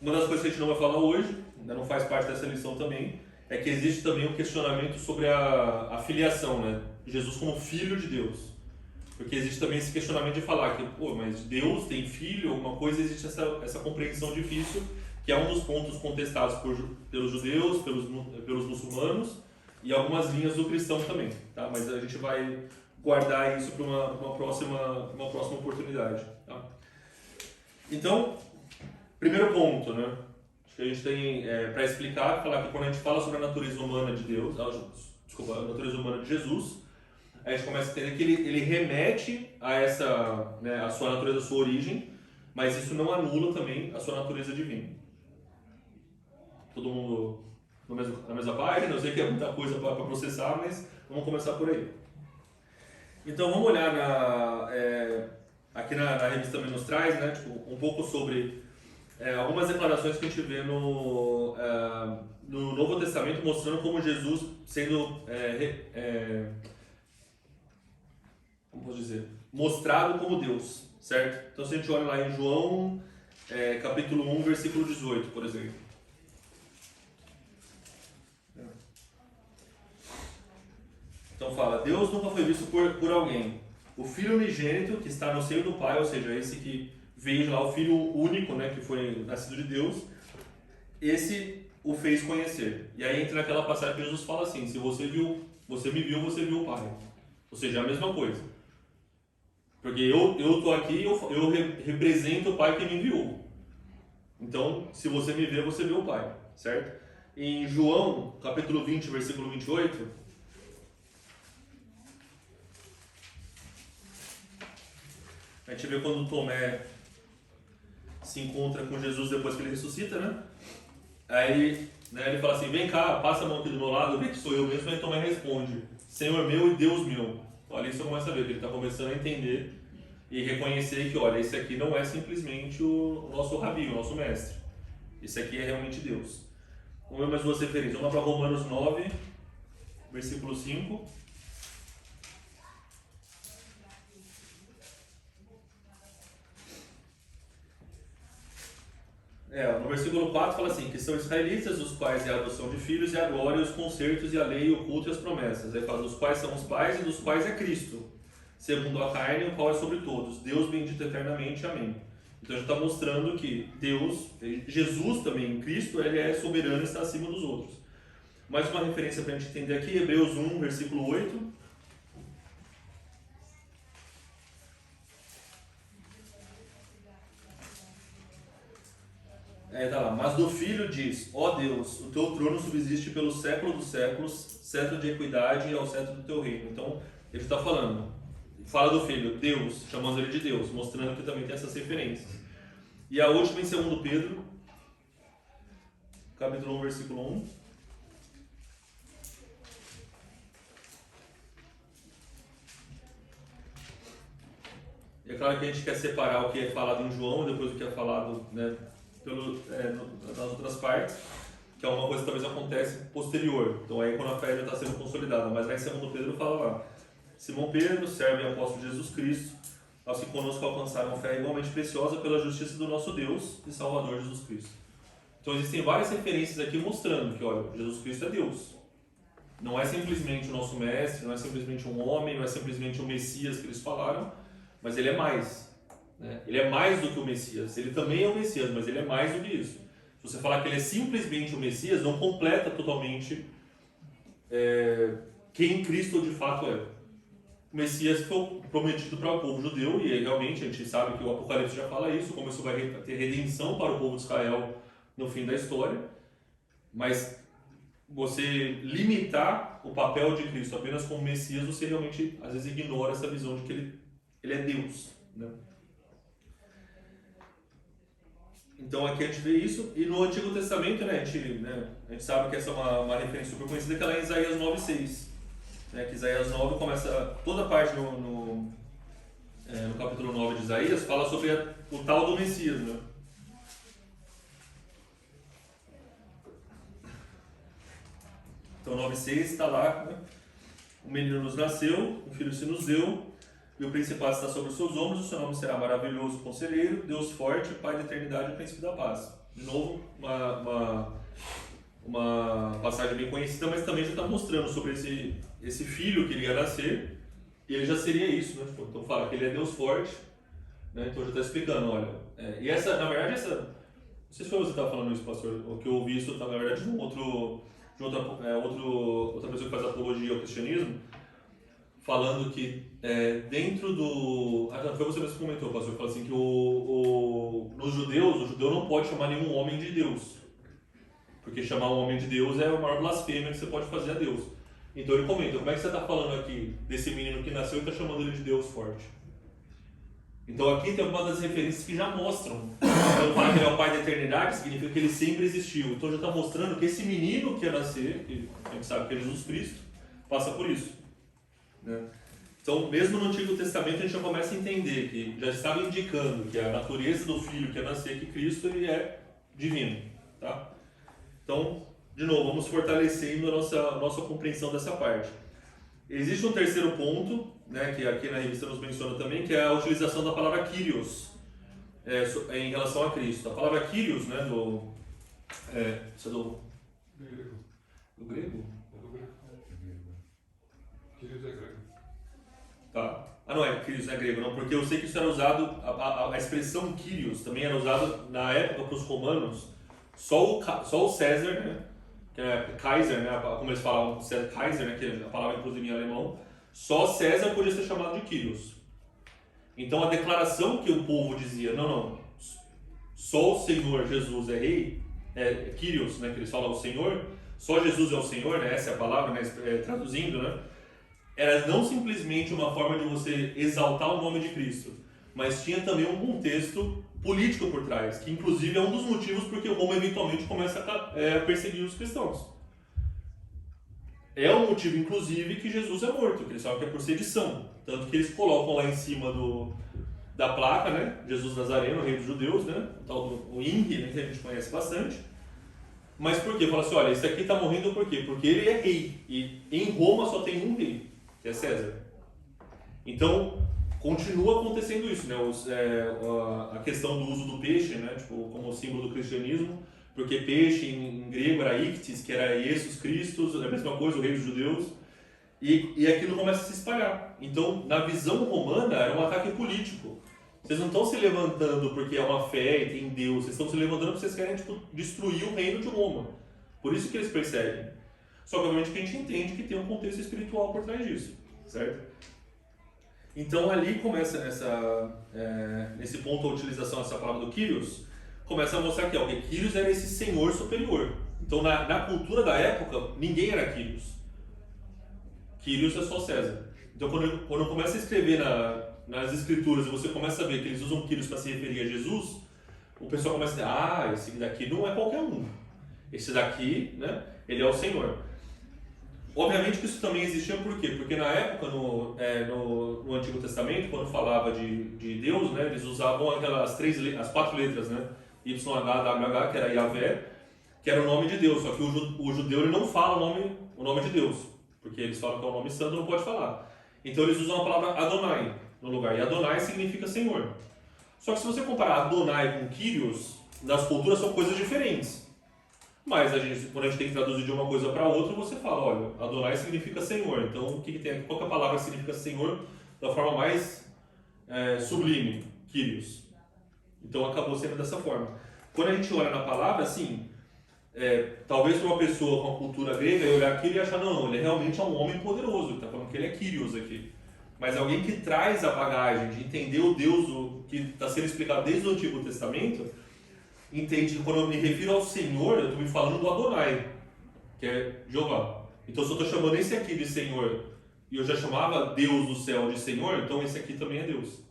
Uma das coisas que a gente não vai falar hoje, ainda não faz parte dessa lição também, é que existe também um questionamento sobre a filiação, né? Jesus como filho de Deus. Porque existe também esse questionamento de falar que, mas Deus tem filho, alguma coisa, existe essa compreensão difícil, que é um dos pontos contestados pelos judeus, pelos muçulmanos e algumas linhas do cristão também, tá? Mas a gente vai guardar isso para uma próxima oportunidade, tá? Então, primeiro ponto, né? Acho que a gente tem para explicar, falar que quando a gente fala sobre a natureza humana de Deus, a natureza humana de Jesus, a gente começa a entender que ele remete a essa, né, a sua natureza, a sua origem, mas isso não anula também a sua natureza divina. Todo mundo na mesma página? Eu sei que é muita coisa para processar, mas vamos começar por aí. Então vamos olhar aqui na revista também nos traz, né, tipo, um pouco sobre algumas declarações que a gente vê no Novo Testamento mostrando como Jesus sendo como posso dizer, mostrado como Deus, certo? Então se a gente olha lá em João, capítulo 1, versículo 18, por exemplo. Então fala, Deus nunca foi visto por alguém. O Filho unigênito, que está no seio do Pai, ou seja, esse que veio lá, o Filho único, né, que foi nascido de Deus, esse o fez conhecer. E aí entra naquela passagem que Jesus fala assim, se você me viu, você viu o Pai. Ou seja, a mesma coisa. Porque eu estou aqui, eu represento o Pai que me enviou. Então, se você me vê, você vê o Pai, certo? Em João, capítulo 20, versículo 28, a gente vê quando Tomé se encontra com Jesus depois que ele ressuscita, né? Aí ele fala assim, vem cá, passa a mão aqui do meu lado, vê que sou eu mesmo. Aí Tomé responde, Senhor meu e Deus meu. Olha, isso eu começo a ver, que ele está começando a entender e reconhecer que, olha, esse aqui não é simplesmente o nosso rabi, o nosso mestre. Esse aqui é realmente Deus. Vamos ver mais duas referências. Vamos para Romanos 9, versículo 5. No versículo 4 fala assim, que são israelitas, os quais é a adoção de filhos, e a glória, os concertos, e a lei, o culto e as promessas. Aí fala, dos quais são os pais e dos quais é Cristo, segundo a carne, o qual é sobre todos. Deus bendito eternamente. Amém. Então já está mostrando que Deus, Jesus também, Cristo, ele é soberano e está acima dos outros. Mais uma referência para a gente entender aqui, Hebreus 1, versículo 8. Tá lá, mas do Filho diz, ó Deus, o teu trono subsiste pelo século dos séculos, cetro de equidade ao cetro do teu reino. Então, ele está falando, fala do Filho, Deus, chamando ele de Deus, mostrando que também tem essas referências. E a última em 2 Pedro, capítulo 1, versículo 1. E é claro que a gente quer separar o que é falado em João e depois o que é falado, né, nas outras partes, que é uma coisa que talvez acontece posterior. Então aí quando a fé já está sendo consolidada. Mas lá em 2 Pedro fala lá, Simão Pedro, servo e apóstolo de Jesus Cristo, aos que conosco alcançaram fé igualmente preciosa pela justiça do nosso Deus e Salvador Jesus Cristo. Então existem várias referências aqui mostrando que, olha, Jesus Cristo é Deus. Não é simplesmente o nosso mestre, não é simplesmente um homem, não é simplesmente o Messias que eles falaram, mas ele é mais. Né? Ele é mais do que o Messias. Ele também é o Messias, mas ele é mais do que isso. Se você falar que ele é simplesmente o Messias, não completa totalmente quem Cristo de fato é. O Messias foi prometido para o povo judeu, e realmente a gente sabe que o Apocalipse já fala isso, como isso vai ter redenção para o povo de Israel no fim da história. Mas você limitar o papel de Cristo apenas como Messias, você realmente às vezes ignora essa visão de que ele é Deus. Né? Então aqui a gente vê isso, e no Antigo Testamento, né, a gente sabe que essa é uma referência super conhecida, que ela é em Isaías 9:6. Né, que Isaías 9 começa, toda a parte no capítulo 9 de Isaías fala sobre o tal do Messias. Né? Então 9:6 está lá, né? O menino nos nasceu, um filho se nos deu, e o principado está sobre os seus ombros, o seu nome será maravilhoso, conselheiro, Deus forte, Pai da eternidade e príncipe da paz. De novo, uma passagem bem conhecida, mas também já está mostrando sobre esse filho que ele ia nascer, e ele já seria isso, né? Então fala que ele é Deus forte, né? Então já está explicando, olha. E essa, na verdade, não sei se foi você que estava falando isso, pastor, ou que eu ouvi isso, na verdade, de outra pessoa que faz apologia ao cristianismo, falando que dentro do... foi você mesmo que comentou, pastor, falou assim que nos judeus, o judeu não pode chamar nenhum homem de Deus. Porque chamar um homem de Deus é a maior blasfêmia que você pode fazer a Deus. Então ele comenta, como é que você está falando aqui desse menino que nasceu e está chamando ele de Deus forte? Então aqui tem algumas das referências que já mostram. Então falar que ele é o Pai da eternidade significa que ele sempre existiu. Então já está mostrando que esse menino que ia nascer, que a gente sabe que é Jesus Cristo, passa por isso. Né? Então mesmo no Antigo Testamento a gente já começa a entender que já estava indicando que a natureza do Filho que ia nascer, que Cristo ele é divino. Tá? Então, de novo, vamos fortalecendo a nossa compreensão dessa parte. Existe um terceiro ponto, né, que aqui na revista nos menciona também, que é a utilização da palavra Kyrios em relação a Cristo. A palavra Kyrios, né, isso é do grego? Kyrios é grego. Tá. Ah, não é, Kyrios não é grego, não, porque eu sei que isso era usado, a expressão Kyrios também era usada na época para os romanos, só o César, né, que é Kaiser, né, como eles falavam, Kaiser, né, que é a palavra inclusive em alemão, só César podia ser chamado de Kyrios. Então a declaração que o povo dizia, não, só o Senhor Jesus é rei, Kyrios, né, que eles falam o Senhor, só Jesus é o Senhor, né, essa é a palavra, né, traduzindo, né, era não simplesmente uma forma de você exaltar o nome de Cristo, mas tinha também um contexto político por trás, que inclusive é um dos motivos porque Roma eventualmente começa a perseguir os cristãos. É o motivo, inclusive, que Jesus é morto, que eles falam que é por sedição. Tanto que eles colocam lá em cima da placa, né? Jesus Nazareno, rei dos judeus, né? O tal do INRI, né? Que a gente conhece bastante. Mas por quê? Fala assim, olha, esse aqui está morrendo por quê? Porque ele é rei. E em Roma só tem um rei, que é César. Então, continua acontecendo isso, né? A questão do uso do peixe, né? Tipo, como símbolo do cristianismo. Porque peixe em grego era Ictis, que era Jesus Cristo, é a mesma coisa, o rei dos judeus. E aquilo começa a se espalhar. Então, na visão romana, era um ataque político. Vocês não estão se levantando porque é uma fé e tem Deus, vocês estão se levantando porque vocês querem destruir o reino de Roma. Por isso que eles perseguem. Só que, obviamente, que a gente entende que tem um contexto espiritual por trás disso, certo? Então, ali começa nesse ponto a utilização dessa palavra do Kyrios, começa a mostrar que Kyrios era esse senhor superior. Então, na cultura da época, ninguém era Kyrios. Kyrios é só César. Então, quando começa a escrever nas escrituras e você começa a ver que eles usam Kyrios para se referir a Jesus, o pessoal começa a dizer, esse daqui não é qualquer um. Esse daqui, né, ele é o Senhor. Obviamente que isso também existia por quê? Porque na época, no Antigo Testamento, quando falava de Deus, né, eles usavam as 4 letras, né, YHWH, que era Yahvé, que era o nome de Deus. Só que o judeu ele não fala o nome de Deus, porque eles falam que é o nome santo, não pode falar. Então eles usam a palavra Adonai no lugar, e Adonai significa Senhor. Só que se você comparar Adonai com Kyrios, nas culturas são coisas diferentes. Mas quando a gente tem que traduzir de uma coisa para outra, você fala, olha, Adonai significa Senhor. Então o que tem aqui? Qual que é a palavra que significa Senhor da forma mais sublime? Kyrios. Então acabou sendo dessa forma. Quando a gente olha na palavra, assim, talvez para uma pessoa com a cultura grega, eu olhar aquilo e achar, não, ele realmente é um homem poderoso, ele está falando que ele é Kyrios aqui. Mas alguém que traz a bagagem de entender o Deus que está sendo explicado desde o Antigo Testamento, entende que quando eu me refiro ao Senhor, eu estou me falando do Adonai, que é Jeová. Então se eu estou chamando esse aqui de Senhor, e eu já chamava Deus do céu de Senhor, então esse aqui também é Deus.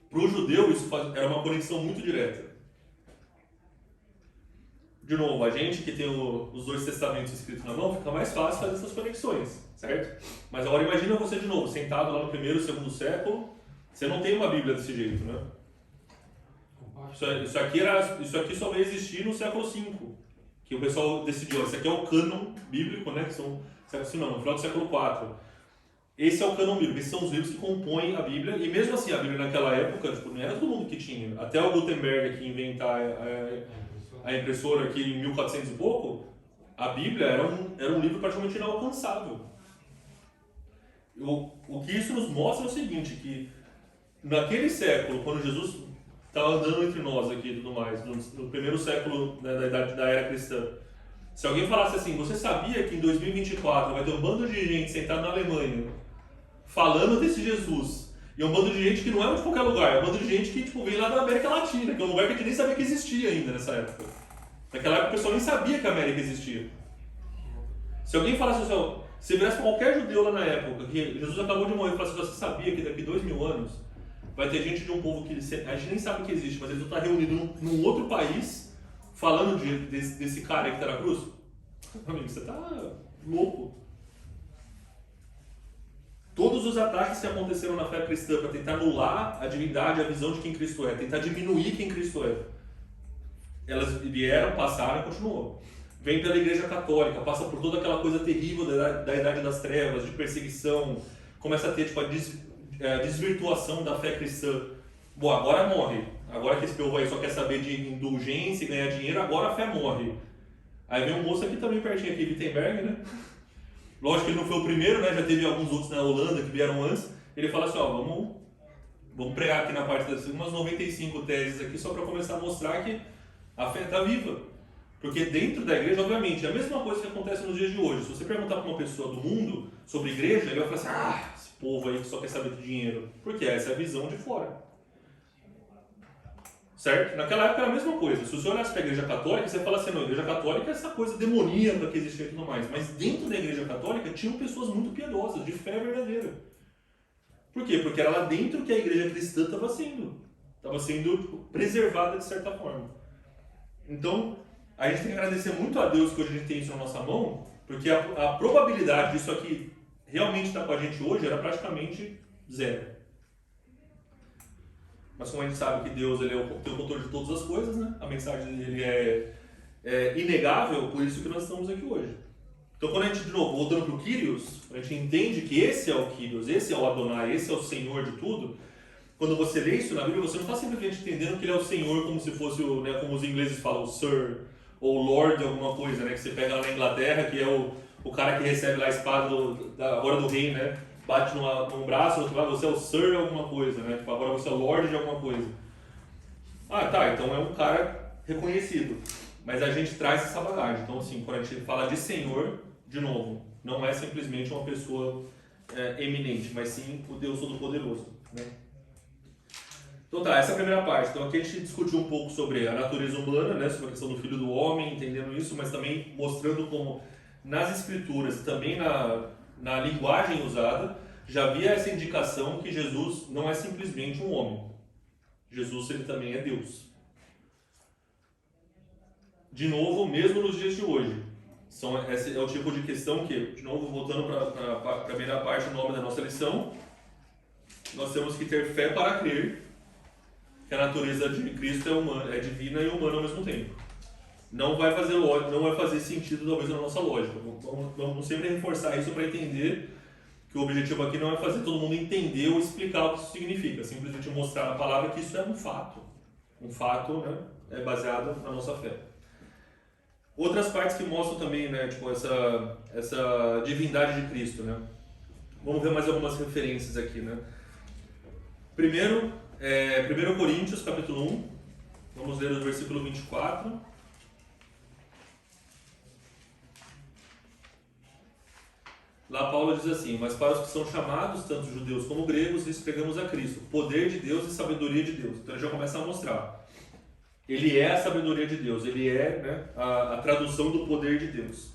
Para o judeu, isso era uma conexão muito direta. De novo, a gente que tem os 2 testamentos escritos na mão, fica mais fácil fazer essas conexões, certo? Mas agora imagina você de novo, sentado lá no 1º, 2º século, você não tem uma Bíblia desse jeito, né? Isso aqui só veio existir no século V, que o pessoal decidiu, esse aqui é o cânon bíblico, né? Que são, no final do século IV. Esse é o cânon bíblico, esses são os livros que compõem a Bíblia, e mesmo assim a Bíblia naquela época, tipo, não era todo mundo que tinha. Até o Gutenberg aqui inventar a impressora aqui em 1400 e pouco, a Bíblia era um livro praticamente inalcançável. O que isso nos mostra é o seguinte, que naquele século, quando Jesus estava andando entre nós aqui e tudo mais, no 1º século, né, da era cristã, se alguém falasse assim, você sabia que em 2024 vai ter um bando de gente sentada na Alemanha falando desse Jesus, e um bando de gente que não é de qualquer lugar, é um bando de gente que veio lá da América Latina, que é um lugar que a gente nem sabia que existia ainda nessa época. Naquela época o pessoal nem sabia que a América existia. Se alguém falasse assim, se virasse qualquer judeu lá na época, que Jesus acabou de morrer, e falasse, você sabia que daqui 2000 anos vai ter gente de um povo que a gente nem sabe que existe, mas eles vão estar reunidos num outro país falando desse cara aí que está na cruz? Amigo, você está louco. Todos os ataques que aconteceram na fé cristã para tentar anular a divindade, a visão de quem Cristo é, tentar diminuir quem Cristo é, elas vieram, passaram e continuou. Vem pela Igreja Católica, passa por toda aquela coisa terrível da Idade das Trevas, de perseguição, começa a ter tipo, a desvirtuação da fé cristã. Bom, agora morre. Agora que esse povo aí só quer saber de indulgência e ganhar dinheiro, agora a fé morre. Aí vem um moço aqui também pertinho aqui, Wittenberg, né? Lógico que ele não foi o primeiro, né? Já teve alguns outros na Holanda que vieram antes. Ele fala assim, ó, vamos pregar aqui na parte das umas 95 teses aqui só para começar a mostrar que a fé está viva. Porque dentro da igreja, obviamente, é a mesma coisa que acontece nos dias de hoje. Se você perguntar para uma pessoa do mundo sobre igreja, ele vai falar assim, esse povo aí que só quer saber de dinheiro. Porque essa é a visão de fora. Certo? Naquela época era a mesma coisa. Se você olhasse para a igreja católica, você fala assim, não, a igreja católica é essa coisa demoníaca que existia e tudo mais. Mas dentro da igreja católica tinham pessoas muito piedosas, de fé verdadeira. Por quê? Porque era lá dentro que a igreja cristã estava sendo preservada de certa forma. Então, a gente tem que agradecer muito a Deus que hoje a gente tem isso na nossa mão, porque a probabilidade disso aqui realmente estar com a gente hoje era praticamente zero. Mas como a gente sabe que Deus ele tem o controle de todas as coisas, né? A mensagem dele é inegável, por isso que nós estamos aqui hoje. Então quando a gente, de novo, voltando para o Kyrios, a gente entende que esse é o Kyrios, esse é o Adonai, esse é o Senhor de tudo. Quando você lê isso na Bíblia, você não está simplesmente entendendo que ele é o Senhor como se fosse, né, como os ingleses falam, o Sir, ou Lord alguma coisa, né? Que você pega lá na Inglaterra, que é o cara que recebe lá a espada agora do rei, né? Bate num braço, no outro lado, você é o Sir alguma coisa, né? Tipo, agora você é o Lord de alguma coisa. Ah, tá, então é um cara reconhecido. Mas a gente traz essa bagagem. Então, assim, quando a gente fala de Senhor, de novo, não é simplesmente uma pessoa eminente, mas sim o Deus Todo-Poderoso, né? Então tá, essa é a primeira parte. Então aqui a gente discutiu um pouco sobre a natureza humana, né? Sobre a questão do Filho do Homem, entendendo isso, mas também mostrando como nas Escrituras, também na linguagem usada, já havia essa indicação que Jesus não é simplesmente um homem. Jesus, ele também é Deus. De novo, mesmo nos dias de hoje. Esse é o tipo de questão que, de novo, voltando para a primeira parte do nome da nossa lição, nós temos que ter fé para crer que a natureza de Cristo é divina e humana ao mesmo tempo. Não vai fazer sentido, talvez, na nossa lógica. Vamos sempre reforçar isso para entender que o objetivo aqui não é fazer todo mundo entender ou explicar o que isso significa, simplesmente mostrar na palavra que isso é um fato. Um fato, né, é baseado na nossa fé. Outras partes que mostram também, né, tipo, essa divindade de Cristo, né? Vamos ver mais algumas referências aqui, né? Primeiro, 1 Coríntios, capítulo 1. Vamos ler o versículo 24. Lá Paulo diz assim, mas para os que são chamados, tanto judeus como gregos, lhes pregamos a Cristo, poder de Deus e sabedoria de Deus. Então ele já começa a mostrar. Ele é a sabedoria de Deus, ele é, né, a tradução do poder de Deus.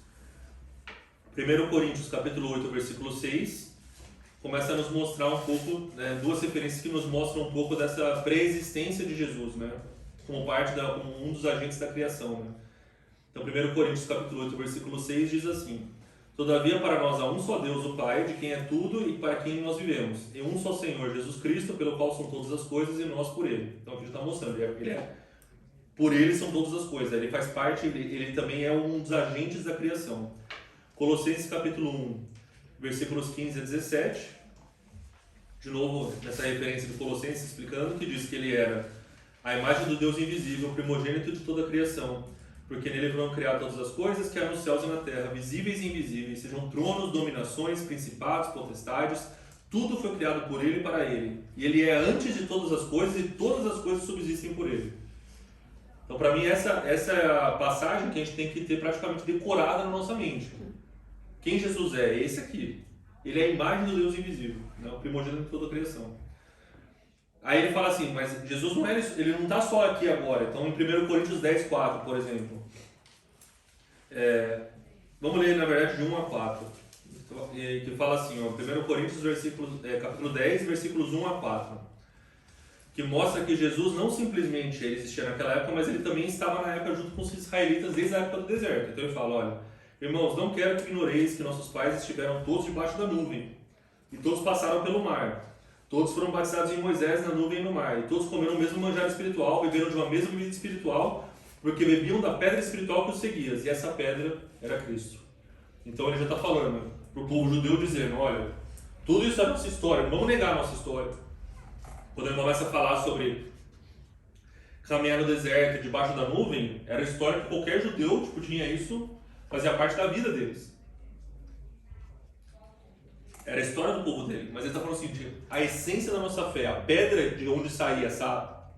1 Coríntios capítulo 8, versículo 6, começa a nos mostrar um pouco, né, duas referências que nos mostram um pouco dessa pré-existência de Jesus, né, como como um dos agentes da criação. Né. Então 1 Coríntios capítulo 8, versículo 6 diz assim, todavia para nós há um só Deus, o Pai, de quem é tudo e para quem nós vivemos, e um só Senhor, Jesus Cristo, pelo qual são todas as coisas e nós por Ele. Então aqui já está mostrando, por Ele são todas as coisas, ele faz parte, ele também é um dos agentes da criação. Colossenses capítulo 1, versículos 15 a 17, de novo nessa referência de Colossenses explicando que diz que ele era a imagem do Deus invisível, primogênito de toda a criação, porque nele foram criadas todas as coisas que há nos céus e na terra, visíveis e invisíveis, sejam tronos, dominações, principados, potestades, tudo foi criado por ele e para ele. E ele é antes de todas as coisas e todas as coisas subsistem por ele. Então, para mim, essa é a passagem que a gente tem que ter praticamente decorada na nossa mente. Quem Jesus é? Esse aqui. Ele é a imagem do Deus invisível, né? O primogênito de toda a criação. Aí ele fala assim, mas Jesus não ele não está só aqui agora. Então, em 1 Coríntios 10, 4, por exemplo. Vamos ler, na verdade, de 1 a 4. Que fala assim, ó, 1 Coríntios capítulo 10, versículos 1 a 4. Que mostra que Jesus não simplesmente ele existia naquela época, mas ele também estava na época junto com os israelitas desde a época do deserto. Então ele fala, olha, irmãos, não quero que ignoreis que nossos pais estiveram todos debaixo da nuvem, e todos passaram pelo mar. Todos foram batizados em Moisés na nuvem e no mar, e todos comeram o mesmo manjar espiritual, beberam de uma mesma bebida espiritual, porque bebiam da pedra espiritual que os seguia, e essa pedra era Cristo. Então ele já está falando para o povo judeu dizendo, olha, Tudo isso é a nossa história, não vamos negar a nossa história. Quando ele começa a falar sobre caminhar no deserto, debaixo da nuvem, era a história que qualquer judeu tipo, tinha isso, fazia parte da vida deles. Era a história do povo dele, mas ele está falando assim, a essência da nossa fé, a pedra de onde saía essa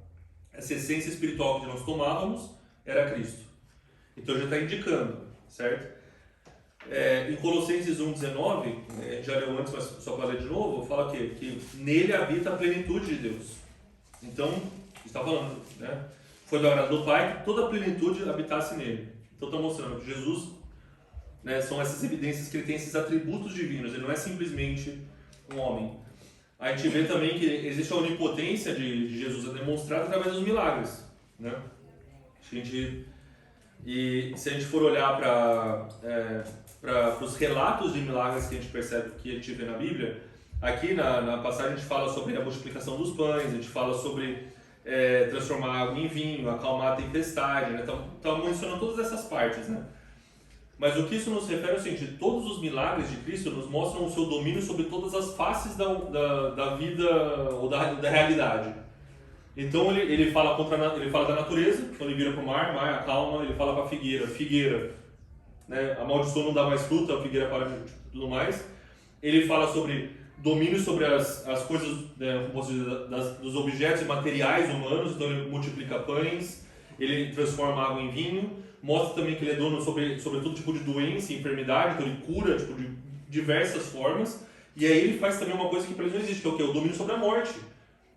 essência espiritual que nós tomávamos, era Cristo. Então já está indicando, certo? Em Colossenses 1,19, a gente já leu antes, mas só para ler de novo, fala que nele habita a plenitude de Deus. Então, está falando, né? Foi do agrado do Pai que toda a plenitude habitasse nele. Então está mostrando que Jesus, né, são essas evidências que ele tem esses atributos divinos, ele não é simplesmente um homem. A gente vê também que existe a onipotência de Jesus demonstrada através dos milagres, né? E se a gente for olhar para os relatos de milagres que a gente percebe, que a gente vê na Bíblia, aqui na passagem a gente fala sobre a multiplicação dos pães, a gente fala sobre transformar água em vinho, acalmar a tempestade, né? Então mencionando todas essas partes, né? Mas o que isso nos refere é o seguinte: todos os milagres de Cristo nos mostram o seu domínio sobre todas as faces da vida ou da realidade. Então ele fala da natureza, então ele vira para o mar acalma, ele fala para a figueira, né, amaldiçoa, não dá mais fruta, a figueira para de tudo mais. Ele fala sobre domínio sobre as coisas, né, dos objetos e materiais humanos, então ele multiplica pães, ele transforma água em vinho, mostra também que ele é dono sobre todo tipo de doença e enfermidade, então ele cura tipo, de diversas formas. E aí ele faz também uma coisa que para eles não existe, que é o quê? O domínio sobre a morte.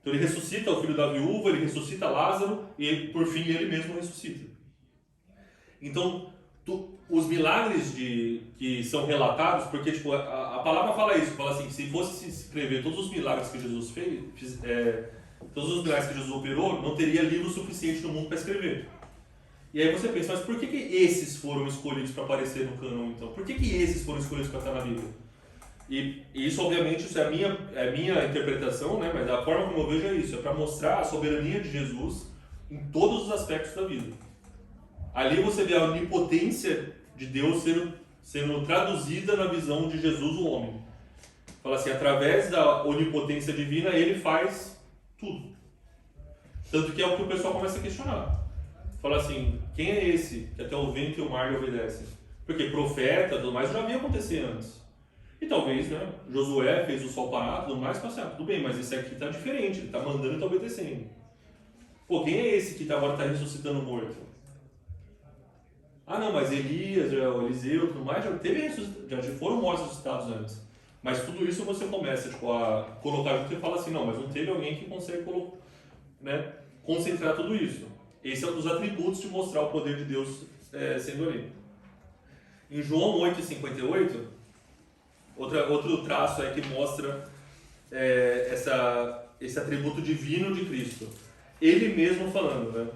Então ele ressuscita o filho da viúva, ele ressuscita Lázaro e por fim ele mesmo ressuscita. Então os milagres que são relatados, porque tipo, a palavra fala isso, fala assim, se fosse se escrever todos os milagres que Jesus fez, todos os milagres que Jesus operou, não teria livro suficiente no mundo para escrever. E aí você pensa, mas por que esses foram escolhidos para aparecer no cânon então? Por que esses foram escolhidos para estar na Bíblia? E isso, obviamente, isso é a minha interpretação, né? Mas a forma como eu vejo é isso, é para mostrar a soberania de Jesus em todos os aspectos da vida. Ali você vê a onipotência de Deus sendo traduzida na visão de Jesus, o homem. Fala assim, através da onipotência divina, ele faz tudo. Tanto que é o que o pessoal começa a questionar. Fala assim, quem é esse que até o vento e o mar lhe obedecem? Porque profeta, tudo mais, já havia acontecer antes. E talvez, né, Josué fez o sol parar, tudo mais, assim, tudo bem, mas esse aqui está diferente, ele está mandando e está obedecendo. Pô, quem é esse que agora está ressuscitando morto? Ah não, mas Elias, Eliseu, tudo mais, já foram mortos ressuscitados antes. Mas tudo isso você começa tipo, a colocar junto e fala assim, não, mas não teve alguém que consegue né, concentrar tudo isso. Esse é um dos atributos de mostrar o poder de Deus sendo ali. Em João 8,58, outro traço aí que mostra esse atributo divino de Cristo. Ele mesmo falando, né?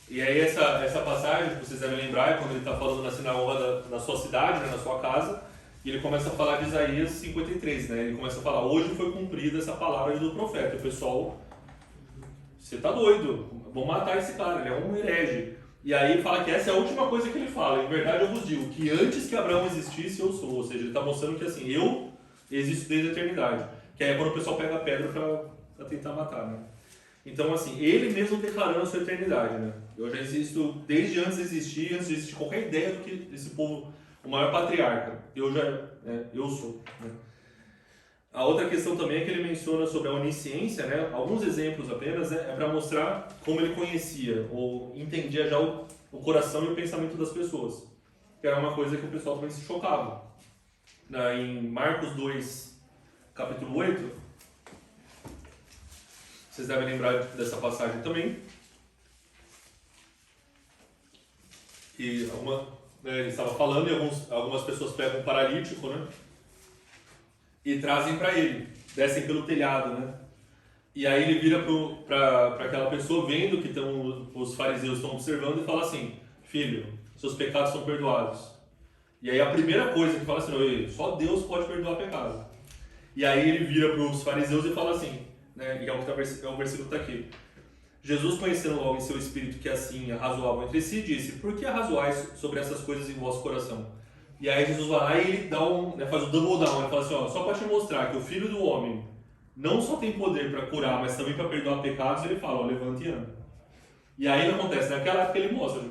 E aí essa passagem, que vocês devem lembrar, é quando ele está falando na sinagoga da sua cidade, né, na sua casa, e ele começa a falar de Isaías 53, né? Ele começa a falar, hoje foi cumprida essa palavra do profeta. E o pessoal, você tá doido, vão matar esse cara, ele é um herege. E aí ele fala que essa é a última coisa que ele fala. Em verdade eu vos digo, que antes que Abraão existisse, eu sou. Ou seja, ele está mostrando que assim, eu existo desde a eternidade. Que aí é quando o pessoal pega a pedra para tentar matar, né? Então assim, ele mesmo declarando a sua eternidade, né? Eu já existo desde antes de existir qualquer ideia do que desse povo, o maior patriarca. Eu sou, né? A outra questão também é que ele menciona sobre a onisciência, né? Alguns exemplos apenas, né? É para mostrar como ele conhecia ou entendia já o coração e o pensamento das pessoas, que era uma coisa que o pessoal também se chocava. Em Marcos 2, capítulo 8, vocês devem lembrar dessa passagem também, que ele estava falando e algumas pessoas pegam um paralítico, né? E trazem para ele, descem pelo telhado, né? E aí ele vira para aquela pessoa, vendo que os fariseus estão observando, e fala assim, filho, seus pecados são perdoados. E aí a primeira coisa que fala assim, só Deus pode perdoar pecado. E aí ele vira para os fariseus e fala assim, né? E é o versículo que está aqui. Jesus, conhecendo logo em seu espírito que assim arrazoavam entre si, disse, por que arrazoais sobre essas coisas em vosso coração? E aí Jesus vai lá e ele dá faz o double down, ele fala assim, ó, só para te mostrar que o Filho do Homem não só tem poder para curar, mas também para perdoar pecados, ele fala, ó, levante e anda. E aí o que acontece? Naquela época ele mostra,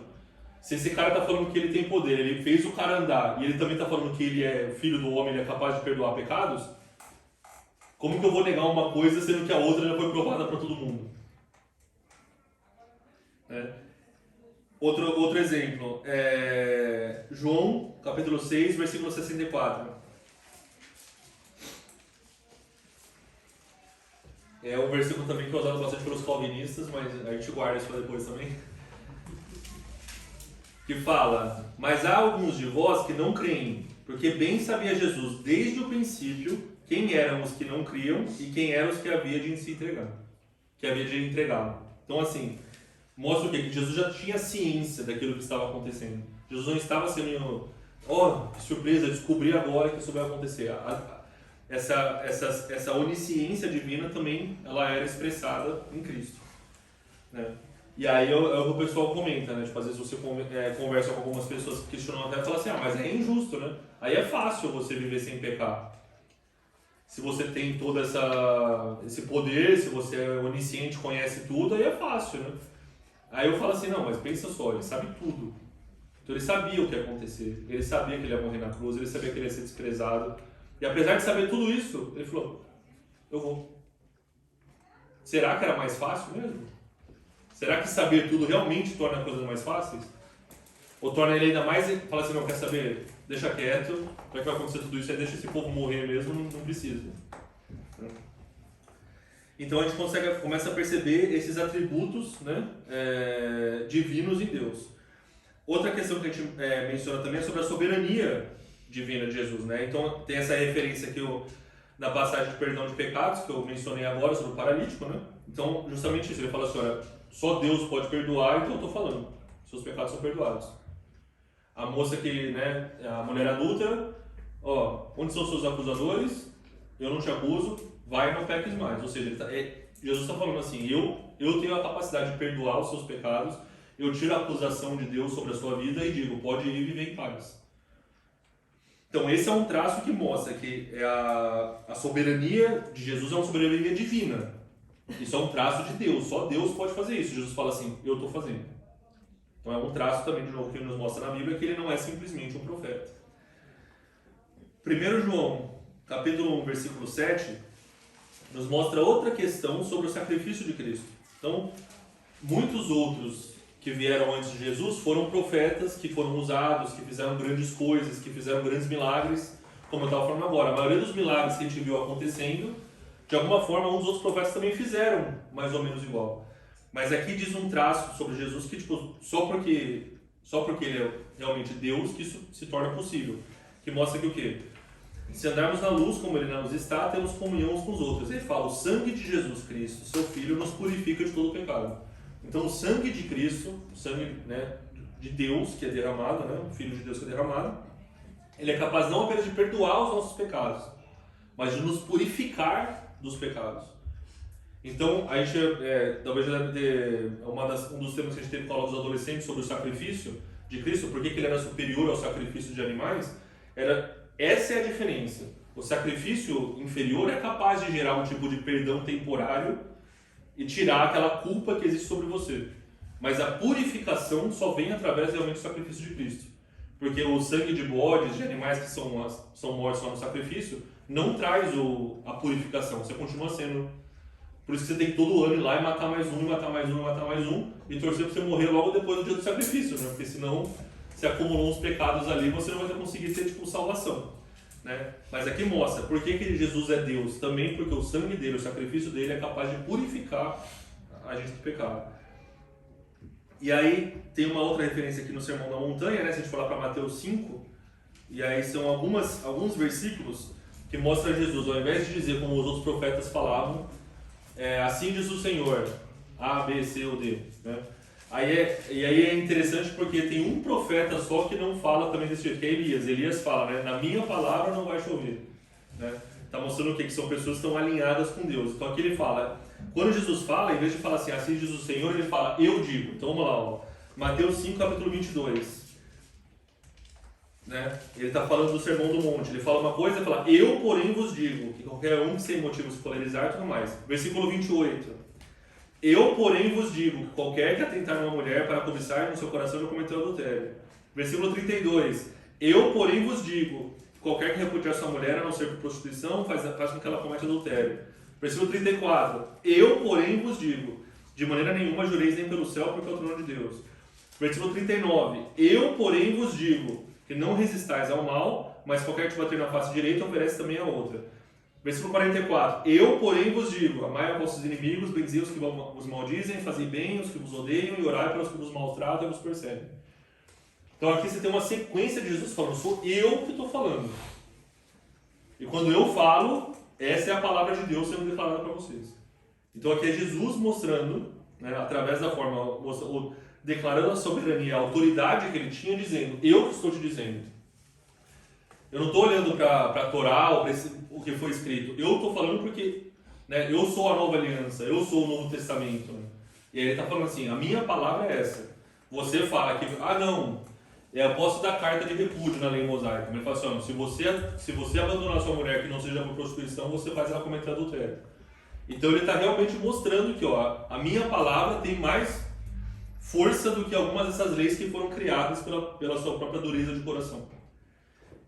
se esse cara está falando que ele tem poder, ele fez o cara andar, e ele também está falando que ele é filho do homem, ele é capaz de perdoar pecados, como que eu vou negar uma coisa sendo que a outra já foi provada para todo mundo? Outro exemplo, João, capítulo 6, versículo 64. É um versículo também que é usado bastante pelos calvinistas, mas a gente guarda isso para depois também. Que fala, mas há alguns de vós que não creem, porque bem sabia Jesus desde o princípio quem eram os que não criam e quem eram os que havia de se entregar, que havia de entregá-lo. Então assim, mostra o quê? Que Jesus já tinha ciência daquilo que estava acontecendo. Jesus não estava sendo, que surpresa, descobri agora que isso vai acontecer. Essa onisciência divina também ela era expressada em Cristo, né? E aí é o que o pessoal comenta, né? Tipo, às vezes você conversa com algumas pessoas que questionam até e falam assim, mas é injusto, né? Aí é fácil você viver sem pecar. Se você tem todo esse poder, se você é onisciente, conhece tudo, aí é fácil, né? Aí eu falo assim, não, mas pensa só, ele sabe tudo. Então ele sabia o que ia acontecer, ele sabia que ele ia morrer na cruz, ele sabia que ele ia ser desprezado. E apesar de saber tudo isso, ele falou, eu vou. Será que era mais fácil mesmo? Será que saber tudo realmente torna coisas mais fáceis? Ou torna ele ainda mais, fala assim, não, quer saber? Deixa quieto, já que vai acontecer tudo isso, aí deixa esse povo morrer mesmo, não precisa. Então a gente começa a perceber esses atributos, né, divinos em Deus. Outra questão que a gente menciona também é sobre a soberania divina de Jesus, né? Então tem essa referência aqui na passagem de perdão de pecados, que eu mencionei agora, sobre o paralítico, né? Então justamente isso, ele fala assim, olha, só Deus pode perdoar, então eu estou falando, seus pecados são perdoados. A moça que, né, a mulher adúltera, onde são seus acusadores? Eu não te acuso, vai e não peques mais. Ou seja, Jesus está falando assim, eu tenho a capacidade de perdoar os seus pecados, eu tiro a acusação de Deus sobre a sua vida e digo, pode ir e viver em paz. Então esse é um traço que mostra que a soberania de Jesus é uma soberania divina. Isso é um traço de Deus, só Deus pode fazer isso. Jesus fala assim, eu estou fazendo. Então é um traço também, de novo, que ele nos mostra na Bíblia, que ele não é simplesmente um profeta. 1 João, capítulo 1, versículo 7, nos mostra outra questão sobre o sacrifício de Cristo. Então, muitos outros que vieram antes de Jesus foram profetas que foram usados, que fizeram grandes coisas, que fizeram grandes milagres, como eu estava falando agora. A maioria dos milagres que a gente viu acontecendo, de alguma forma, um dos outros profetas também fizeram mais ou menos igual. Mas aqui diz um traço sobre Jesus que, tipo, só porque ele é realmente Deus que isso se torna possível. Que mostra que o quê? Se andarmos na luz como ele na luz está, temos comunhão uns com os outros. Ele fala, o sangue de Jesus Cristo, seu Filho, nos purifica de todo o pecado. Então o sangue de Cristo, o sangue, né, de Deus que é derramado, né, o Filho de Deus que é derramado, ele é capaz não apenas de perdoar os nossos pecados, mas de nos purificar dos pecados. Então, a gente, talvez já deve ter, um dos temas que a gente teve com a aula dos adolescentes sobre o sacrifício de Cristo, por que ele era superior ao sacrifício de animais, essa é a diferença. O sacrifício inferior é capaz de gerar um tipo de perdão temporário e tirar aquela culpa que existe sobre você. Mas a purificação só vem através realmente do sacrifício de Cristo. Porque o sangue de bodes, de animais que são mortos lá no sacrifício, não traz a purificação. Você continua sendo... Por isso que você tem que todo ano ir lá e matar mais um, e matar mais um, e matar mais um, e torcer para você morrer logo depois do dia do sacrifício, né? Porque senão se acumulou uns pecados ali, você não vai conseguir ter tipo salvação, né? Mas aqui mostra por que Jesus é Deus, também porque o sangue dele, o sacrifício dele é capaz de purificar a gente do pecado. E aí tem uma outra referência aqui no Sermão da Montanha, né? Se a gente falar para Mateus 5, e aí são alguns versículos que mostram Jesus, ao invés de dizer como os outros profetas falavam, assim diz o Senhor, A, B, C ou D, né? E aí é interessante porque tem um profeta só que não fala também desse jeito, que é Elias. Elias fala, né? Na minha palavra não vai chover, né? Está mostrando o quê? Que são pessoas que estão alinhadas com Deus. Então aqui ele fala, quando Jesus fala, em vez de falar assim diz o Senhor, ele fala, eu digo. Então vamos lá, Mateus 5, capítulo 22. né? Ele está falando do Sermão do Monte. Ele fala uma coisa e fala, eu porém vos digo, que qualquer um que sem motivo se polarizar e tudo mais. Versículo 28. Eu porém vos digo, que qualquer que atentar numa mulher para cobiçar no seu coração já cometeu adultério. Versículo 32. Eu porém vos digo, que qualquer que repudiar sua mulher a não ser por prostituição, faz com que ela cometa adultério. Versículo 34. Eu porém vos digo, de maneira nenhuma jureis nem pelo céu, porque é o trono de Deus. Versículo 39. Eu porém vos digo, que não resistais ao mal, mas qualquer que te bater na face direita, oferece também a outra. Versículo 44. Eu, porém, vos digo, amai aos vossos inimigos, bendizei os que vos maldizem, fazei bem os que vos odeiam e orai pelos que vos maltratam e vos perseguem. Então aqui você tem uma sequência de Jesus falando, sou eu que estou falando. E quando eu falo, essa é a palavra de Deus sendo declarada para vocês. Então aqui é Jesus mostrando, né, através da forma, declarando a soberania, a autoridade que ele tinha, dizendo, eu que estou te dizendo. Eu não estou olhando para a Torá ou para o que foi escrito. Eu estou falando porque, né, eu sou a nova aliança, eu sou o Novo Testamento. Né? E aí ele está falando assim, a minha palavra é essa. Você fala que, não, eu posso dar carta de repúdio na lei mosaica. Mas ele fala assim, se você abandonar sua mulher que não seja por prostituição, você faz ela cometer adultério. Então ele está realmente mostrando que a minha palavra tem mais força do que algumas dessas leis que foram criadas pela sua própria dureza de coração.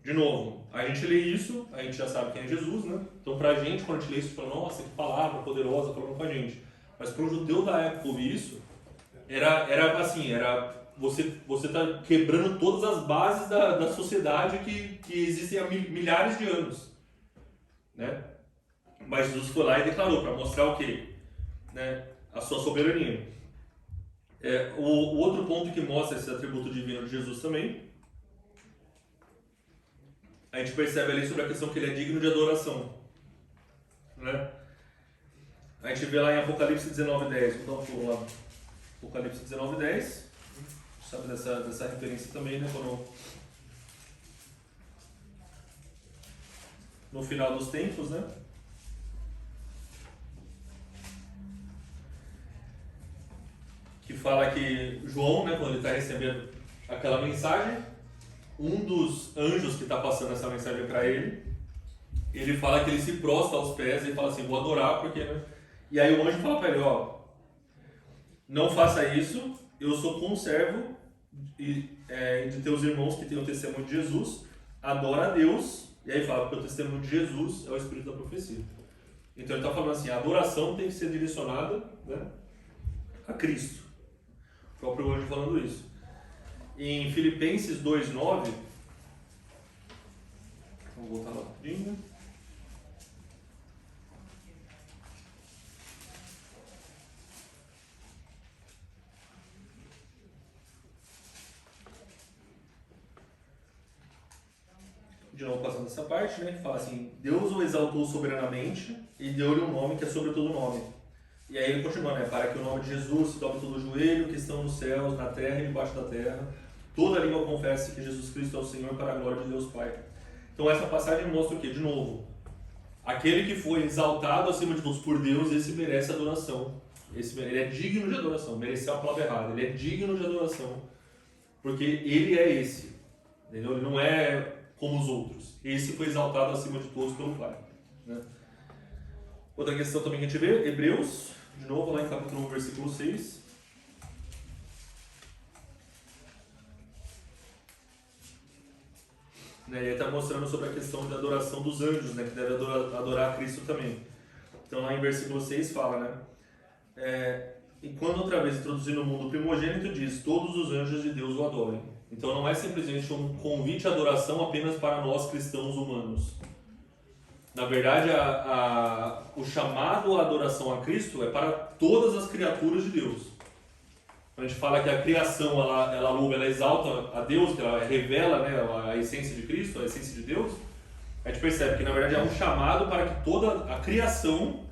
De novo, a gente lê isso, a gente já sabe quem é Jesus, né? Então pra gente, quando a gente lê isso, fala, nossa, que palavra poderosa falando com a gente. Mas para um judeu da época ouvir isso, era assim, você tá quebrando todas as bases da sociedade que existem há milhares de anos, né? Mas Jesus foi lá e declarou para mostrar o quê? Né? A sua soberania. O outro ponto que mostra esse atributo divino de Jesus também, a gente percebe ali sobre a questão que ele é digno de adoração, né? A gente vê lá em Apocalipse 19:10, vou dar um pulo lá. Apocalipse 19:10, sabe dessa referência também, né? Quando, no final dos tempos, né? Que fala que João, né, quando ele está recebendo aquela mensagem, um dos anjos que está passando essa mensagem para ele fala que ele se prostra aos pés e fala assim, vou adorar porque, né? E aí o anjo fala para ele, não faça isso, eu sou conservo de teus irmãos que têm o testemunho de Jesus, adora a Deus, e aí fala que o testemunho de Jesus é o espírito da profecia. Então ele está falando assim, a adoração tem que ser direcionada, né, a Cristo. O próprio anjo falando isso. Em Filipenses 2:9, vamos voltar lá rapidinho. De novo passando essa parte, né, que fala assim, Deus o exaltou soberanamente e deu-lhe um nome que é sobre todo nome. E aí ele continua, né, para que o nome de Jesus se dobre todo o joelho, que estão nos céus, na terra e debaixo da terra, toda língua confesse que Jesus Cristo é o Senhor para a glória de Deus Pai. Então essa passagem mostra o quê? De novo, aquele que foi exaltado acima de todos por Deus, esse merece adoração. Ele é digno de adoração, mereceu a palavra errada, ele é digno de adoração, porque ele é esse, entendeu? Ele não é como os outros. Esse foi exaltado acima de todos pelo Pai, né? Outra questão também que a gente vê, Hebreus, de novo lá em capítulo 1, versículo 6. Né, e aí está mostrando sobre a questão da adoração dos anjos, né, que deve adorar a Cristo também. Então lá em versículo 6 fala, né, e quando outra vez introduzindo o mundo primogênito diz, todos os anjos de Deus o adorem. Então não é simplesmente um convite à adoração apenas para nós cristãos humanos. Na verdade, o chamado à adoração a Cristo é para todas as criaturas de Deus. Quando a gente fala que a criação ela louva, ela exalta a Deus, que ela revela, né, a essência de Cristo, a essência de Deus, a gente percebe que na verdade é um chamado para que toda a criação,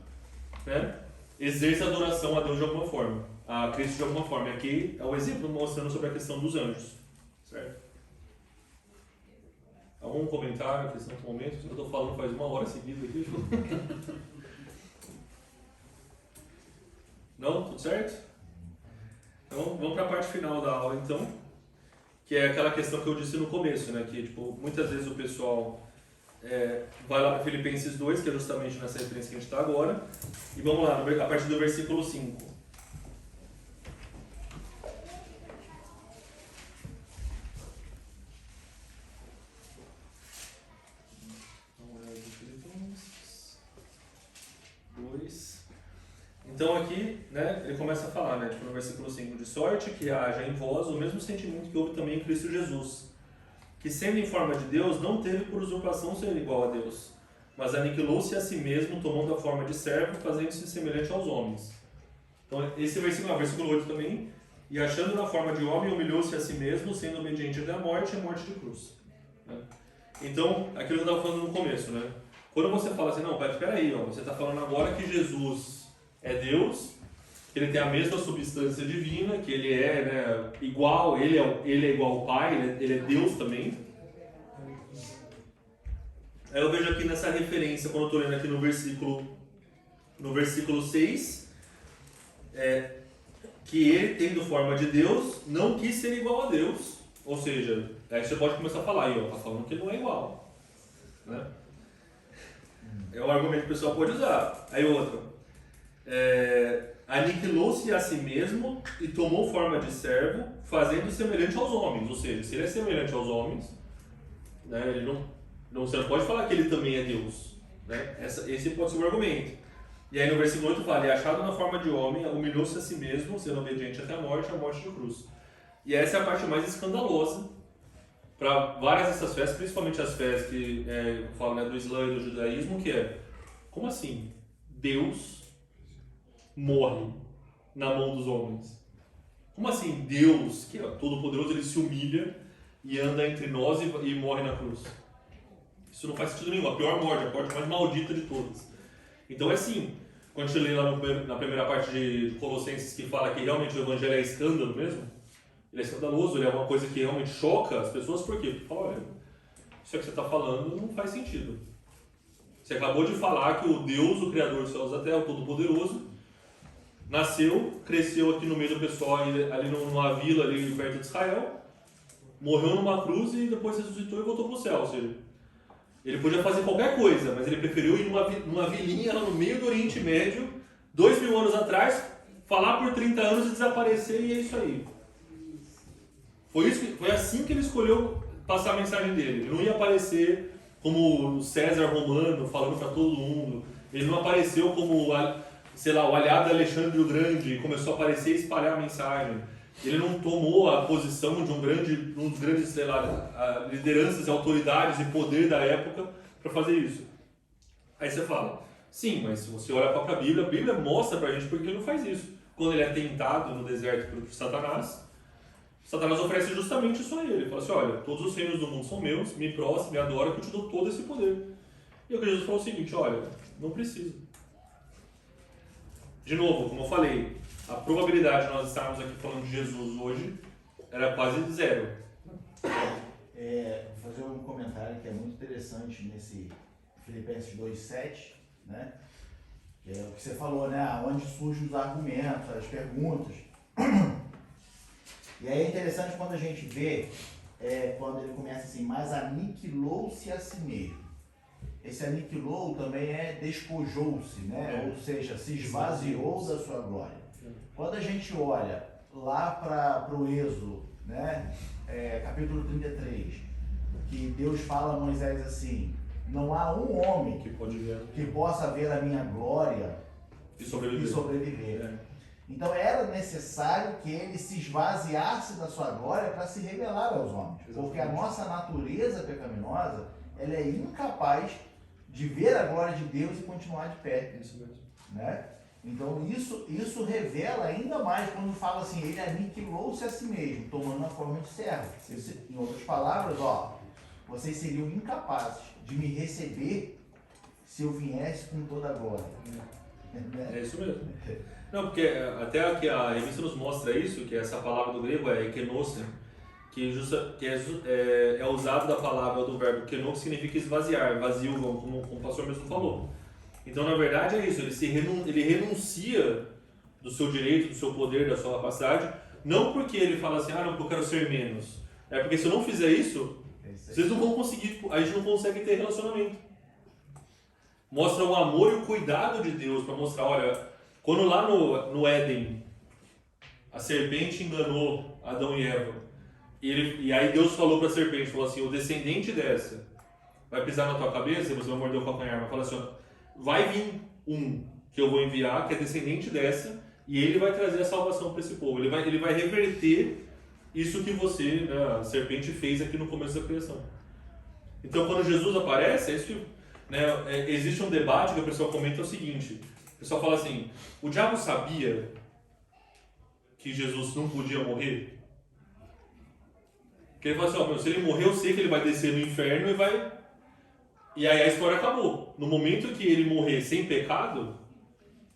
né, exerça adoração a Deus de alguma forma, a Cristo de alguma forma. E aqui é o exemplo mostrando sobre a questão dos anjos, certo? Algum comentário, questão do momento? Eu estou falando faz 1 hora seguida aqui. Não? Tudo certo? Então vamos para a parte final da aula então, que é aquela questão que eu disse no começo, né? Que tipo, muitas vezes o pessoal vai lá para Filipenses 2, que é justamente nessa referência que a gente está agora, e vamos lá, a partir do versículo 5. Então aqui, né, ele começa a falar, né, tipo, no versículo 5, de sorte que haja em vós o mesmo sentimento que houve também em Cristo Jesus, que sendo em forma de Deus, não teve por usurpação ser igual a Deus, mas aniquilou-se a si mesmo, tomando a forma de servo, fazendo-se semelhante aos homens. Então esse versículo, versículo 8 também, e achando na forma de homem, humilhou-se a si mesmo, sendo obediente até a morte de cruz. Né? Então, aquilo que eu estava falando no começo, né? Quando você fala assim, não, espera aí, ó, você está falando agora que Jesus é Deus, que ele tem a mesma substância divina, que ele é, né, igual, ele é igual ao Pai, ele é Deus também. Aí eu vejo aqui nessa referência, quando eu estou lendo aqui no versículo 6, que ele, tendo forma de Deus, não quis ser igual a Deus. Ou seja, aí você pode começar a falar aí, ó, tá falando que ele não é igual. Né? É um argumento que o pessoal pode usar. Aí outro. Aniquilou-se a si mesmo e tomou forma de servo, fazendo semelhante aos homens. Ou seja, se ele é semelhante aos homens, né, ele você não pode falar que ele também é Deus. Né? Esse pode ser um argumento. E aí no versículo 8 fala, e achado na forma de homem, humilhou-se a si mesmo, sendo obediente até a morte de cruz. E essa é a parte mais escandalosa para várias dessas fés, principalmente as fés que eu falo, né, do Islã e do judaísmo, que é, como assim? Deus morre na mão dos homens. Como assim Deus, que é todo-poderoso, ele se humilha e anda entre nós e morre na cruz? Isso não faz sentido nenhum. A pior morte, a morte mais maldita de todas. Então é assim, quando a gente lê lá na primeira parte de Colossenses que fala que realmente o evangelho é escândalo mesmo, ele é escandaloso, ele é uma coisa que realmente choca as pessoas, por quê? Porque fala, olha, isso que você está falando não faz sentido. Você acabou de falar que o Deus, o Criador dos céus da terra, o Todo-Poderoso, nasceu, cresceu aqui no meio do pessoal, ali numa vila ali perto de Israel, morreu numa cruz e depois ressuscitou e voltou para o céu. Ou seja, ele podia fazer qualquer coisa, mas ele preferiu ir numa vilinha lá no meio do Oriente Médio, 2000 anos atrás, falar por 30 anos e desaparecer, e é isso aí. Foi assim que ele escolheu passar a mensagem dele. Ele não ia aparecer como o César romano, falando para todo mundo. Ele não apareceu como, sei lá, o aliado de Alexandre o Grande, começou a aparecer e espalhar a mensagem. Ele não tomou a posição de um dos grandes, sei lá, lideranças, autoridades e poder da época para fazer isso. Aí você fala, sim, mas se você olha para a Bíblia mostra para a gente porque ele não faz isso. Quando ele é tentado no deserto por Satanás oferece justamente isso a ele. Ele fala assim, olha, todos os reinos do mundo são meus, me prostre, me adora, que eu te dou todo esse poder. E o que Jesus falou o seguinte, olha, não precisa. De novo, como eu falei, a probabilidade de nós estarmos aqui falando de Jesus hoje era quase zero. Vou fazer um comentário que é muito interessante nesse Filipenses 2,7, né? Que é o que você falou, né? Onde surgem os argumentos, as perguntas. E aí é interessante quando a gente vê, quando ele começa assim, mas aniquilou-se a si mesmo. Esse aniquilou também despojou-se, né? Ou seja, se esvaziou da sua glória. Quando a gente olha lá para o Êxodo, né? Capítulo 33, que Deus fala a Moisés assim, não há um homem que possa ver a minha glória e sobreviver. Então era necessário que ele se esvaziasse da sua glória para se revelar aos homens. Exatamente. Porque a nossa natureza pecaminosa, ela é incapaz de ver a glória de Deus e continuar de pé. Isso mesmo. Né? Então isso revela ainda mais quando fala assim, ele aniquilou-se a si mesmo, tomando a forma de servo. Em outras palavras, vocês seriam incapazes de me receber se eu viesse com toda a glória. É isso mesmo. Não, porque até aqui a revista nos mostra isso, que essa palavra do grego é ekenosen, que é usado da palavra do verbo keno, que significa esvaziar, vazio, como o pastor mesmo falou. Então, na verdade, é isso, ele renuncia do seu direito, do seu poder, da sua capacidade, não porque ele fala assim, não, porque eu quero ser menos, É porque se eu não fizer isso, vocês não vão conseguir, a gente não consegue ter relacionamento. Mostra o amor e o cuidado de Deus para mostrar, olha, quando lá no Éden a serpente enganou Adão e Eva, e aí Deus falou para a serpente, falou assim, o descendente dessa vai pisar na tua cabeça e você vai morder o calcanhar, vai falar assim, ó, vai vir um que eu vou enviar, que é descendente dessa, e ele vai trazer a salvação para esse povo, ele vai reverter isso que você, né, a serpente fez aqui no começo da criação. Então quando Jesus aparece, é isso que, né, existe um debate que o pessoal comenta o seguinte, o pessoal fala assim, o diabo sabia que Jesus não podia morrer? Porque ele fala assim, ó, se ele morrer, eu sei que ele vai descer no inferno e vai... E aí a história acabou. No momento que ele morrer sem pecado,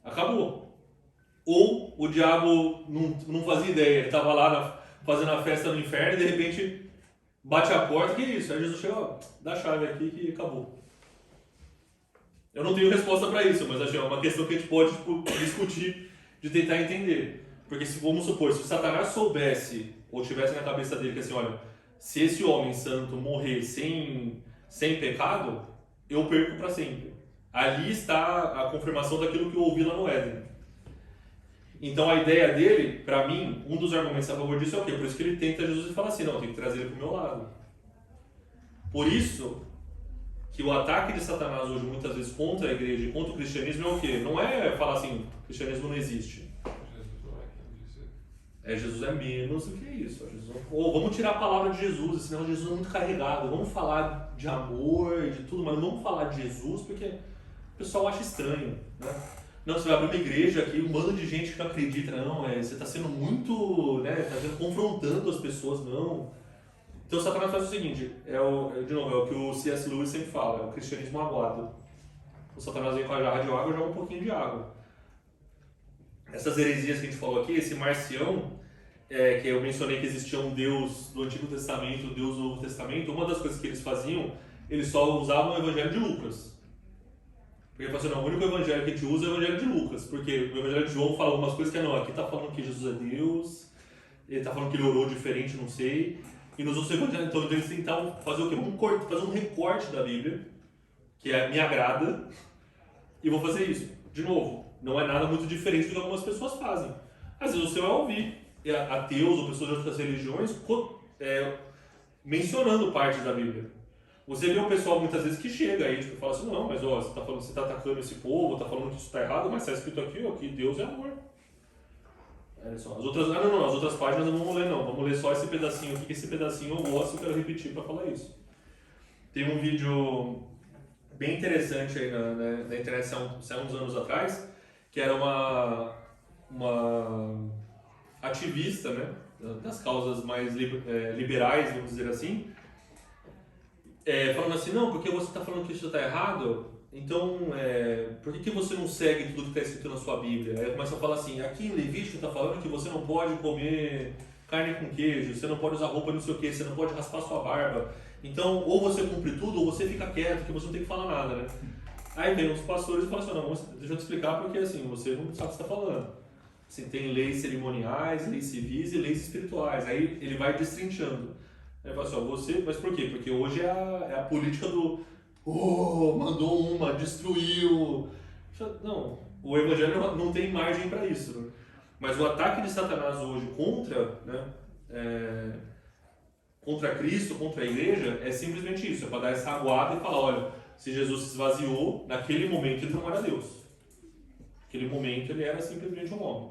acabou. Ou o diabo não fazia ideia, ele estava lá fazendo a festa no inferno e de repente bate a porta, que é isso? Aí Jesus chega, ó, dá a chave aqui que acabou. Eu não tenho resposta para isso, mas acho que é uma questão que a gente pode discutir, de tentar entender. Porque se vamos supor, se o Satanás soubesse, ou tivesse na cabeça dele que assim, olha, se esse homem santo morrer sem pecado, eu perco para sempre. Ali está a confirmação daquilo que eu ouvi lá no Éden. Então a ideia dele, para mim, um dos argumentos a favor disso é o quê? Por isso que ele tenta Jesus e fala assim, não, tem que trazer ele para o meu lado. Por isso que o ataque de Satanás hoje, muitas vezes, contra a igreja e contra o cristianismo é o quê? Não é falar assim, o cristianismo não existe. Jesus é menos do que isso. Ou vamos tirar a palavra de Jesus, senão Jesus é muito carregado. Vamos falar de amor e de tudo, mas não vamos falar de Jesus porque o pessoal acha estranho, né? Não, você vai abrir uma igreja aqui, um bando de gente que não acredita, não, você está sendo muito, né, confrontando as pessoas, não. Então o Satanás faz o seguinte, de novo, é o que o C.S. Lewis sempre fala, é o cristianismo aguado. O Satanás vem com a jarra de água e joga um pouquinho de água. Essas heresias que a gente falou aqui, esse Marcião, que eu mencionei que existia um Deus do Antigo Testamento, um Deus do Novo Testamento, uma das coisas que eles faziam, eles só usavam o Evangelho de Lucas. Porque ele falou assim, não, o único evangelho que a gente usa é o Evangelho de Lucas, porque o Evangelho de João fala algumas coisas que não, aqui está falando que Jesus é Deus, ele está falando que ele orou diferente, não sei, e nos outros evangelhos, então eles tentavam fazer o quê? Fazer um recorte da Bíblia, que me agrada, e vou fazer isso. De novo, não é nada muito diferente do que algumas pessoas fazem. Às vezes você vai ouvir ateus ou pessoas de outras religiões mencionando partes da Bíblia. Você vê o pessoal muitas vezes que chega aí e fala assim, não, mas ó, você está atacando esse povo, está falando que isso está errado, mas está escrito aqui, ó, que Deus é amor. As outras páginas não vamos ler não, vamos ler só esse pedacinho aqui, que esse pedacinho eu gosto e quero repetir para falar isso. Tem um vídeo bem interessante aí na internet, há uns anos atrás, que era uma ativista, né, das causas mais liberais, vamos dizer assim, falando assim, não, porque você está falando que isso está errado, então por que você não segue tudo que está escrito na sua Bíblia? Aí começa a falar assim, aqui em Levítico está falando que você não pode comer carne com queijo, você não pode usar roupa não sei o que, você não pode raspar sua barba, então ou você cumpre tudo ou você fica quieto, que você não tem que falar nada, né? Aí vem uns pastores e falam assim, não, deixa eu te explicar porque assim, você não sabe o que você está falando. Assim, tem leis cerimoniais, leis civis e leis espirituais, aí ele vai destrinchando. Aí fala assim, mas por quê? Porque hoje é a política do mandou uma, destruiu. Não, o Evangelho não tem margem para isso. Né? Mas o ataque de Satanás hoje contra Cristo, contra a igreja, é simplesmente isso, é para dar essa aguada e falar, olha, se Jesus se esvaziou, naquele momento ele não era Deus. Naquele momento ele era simplesmente um homem.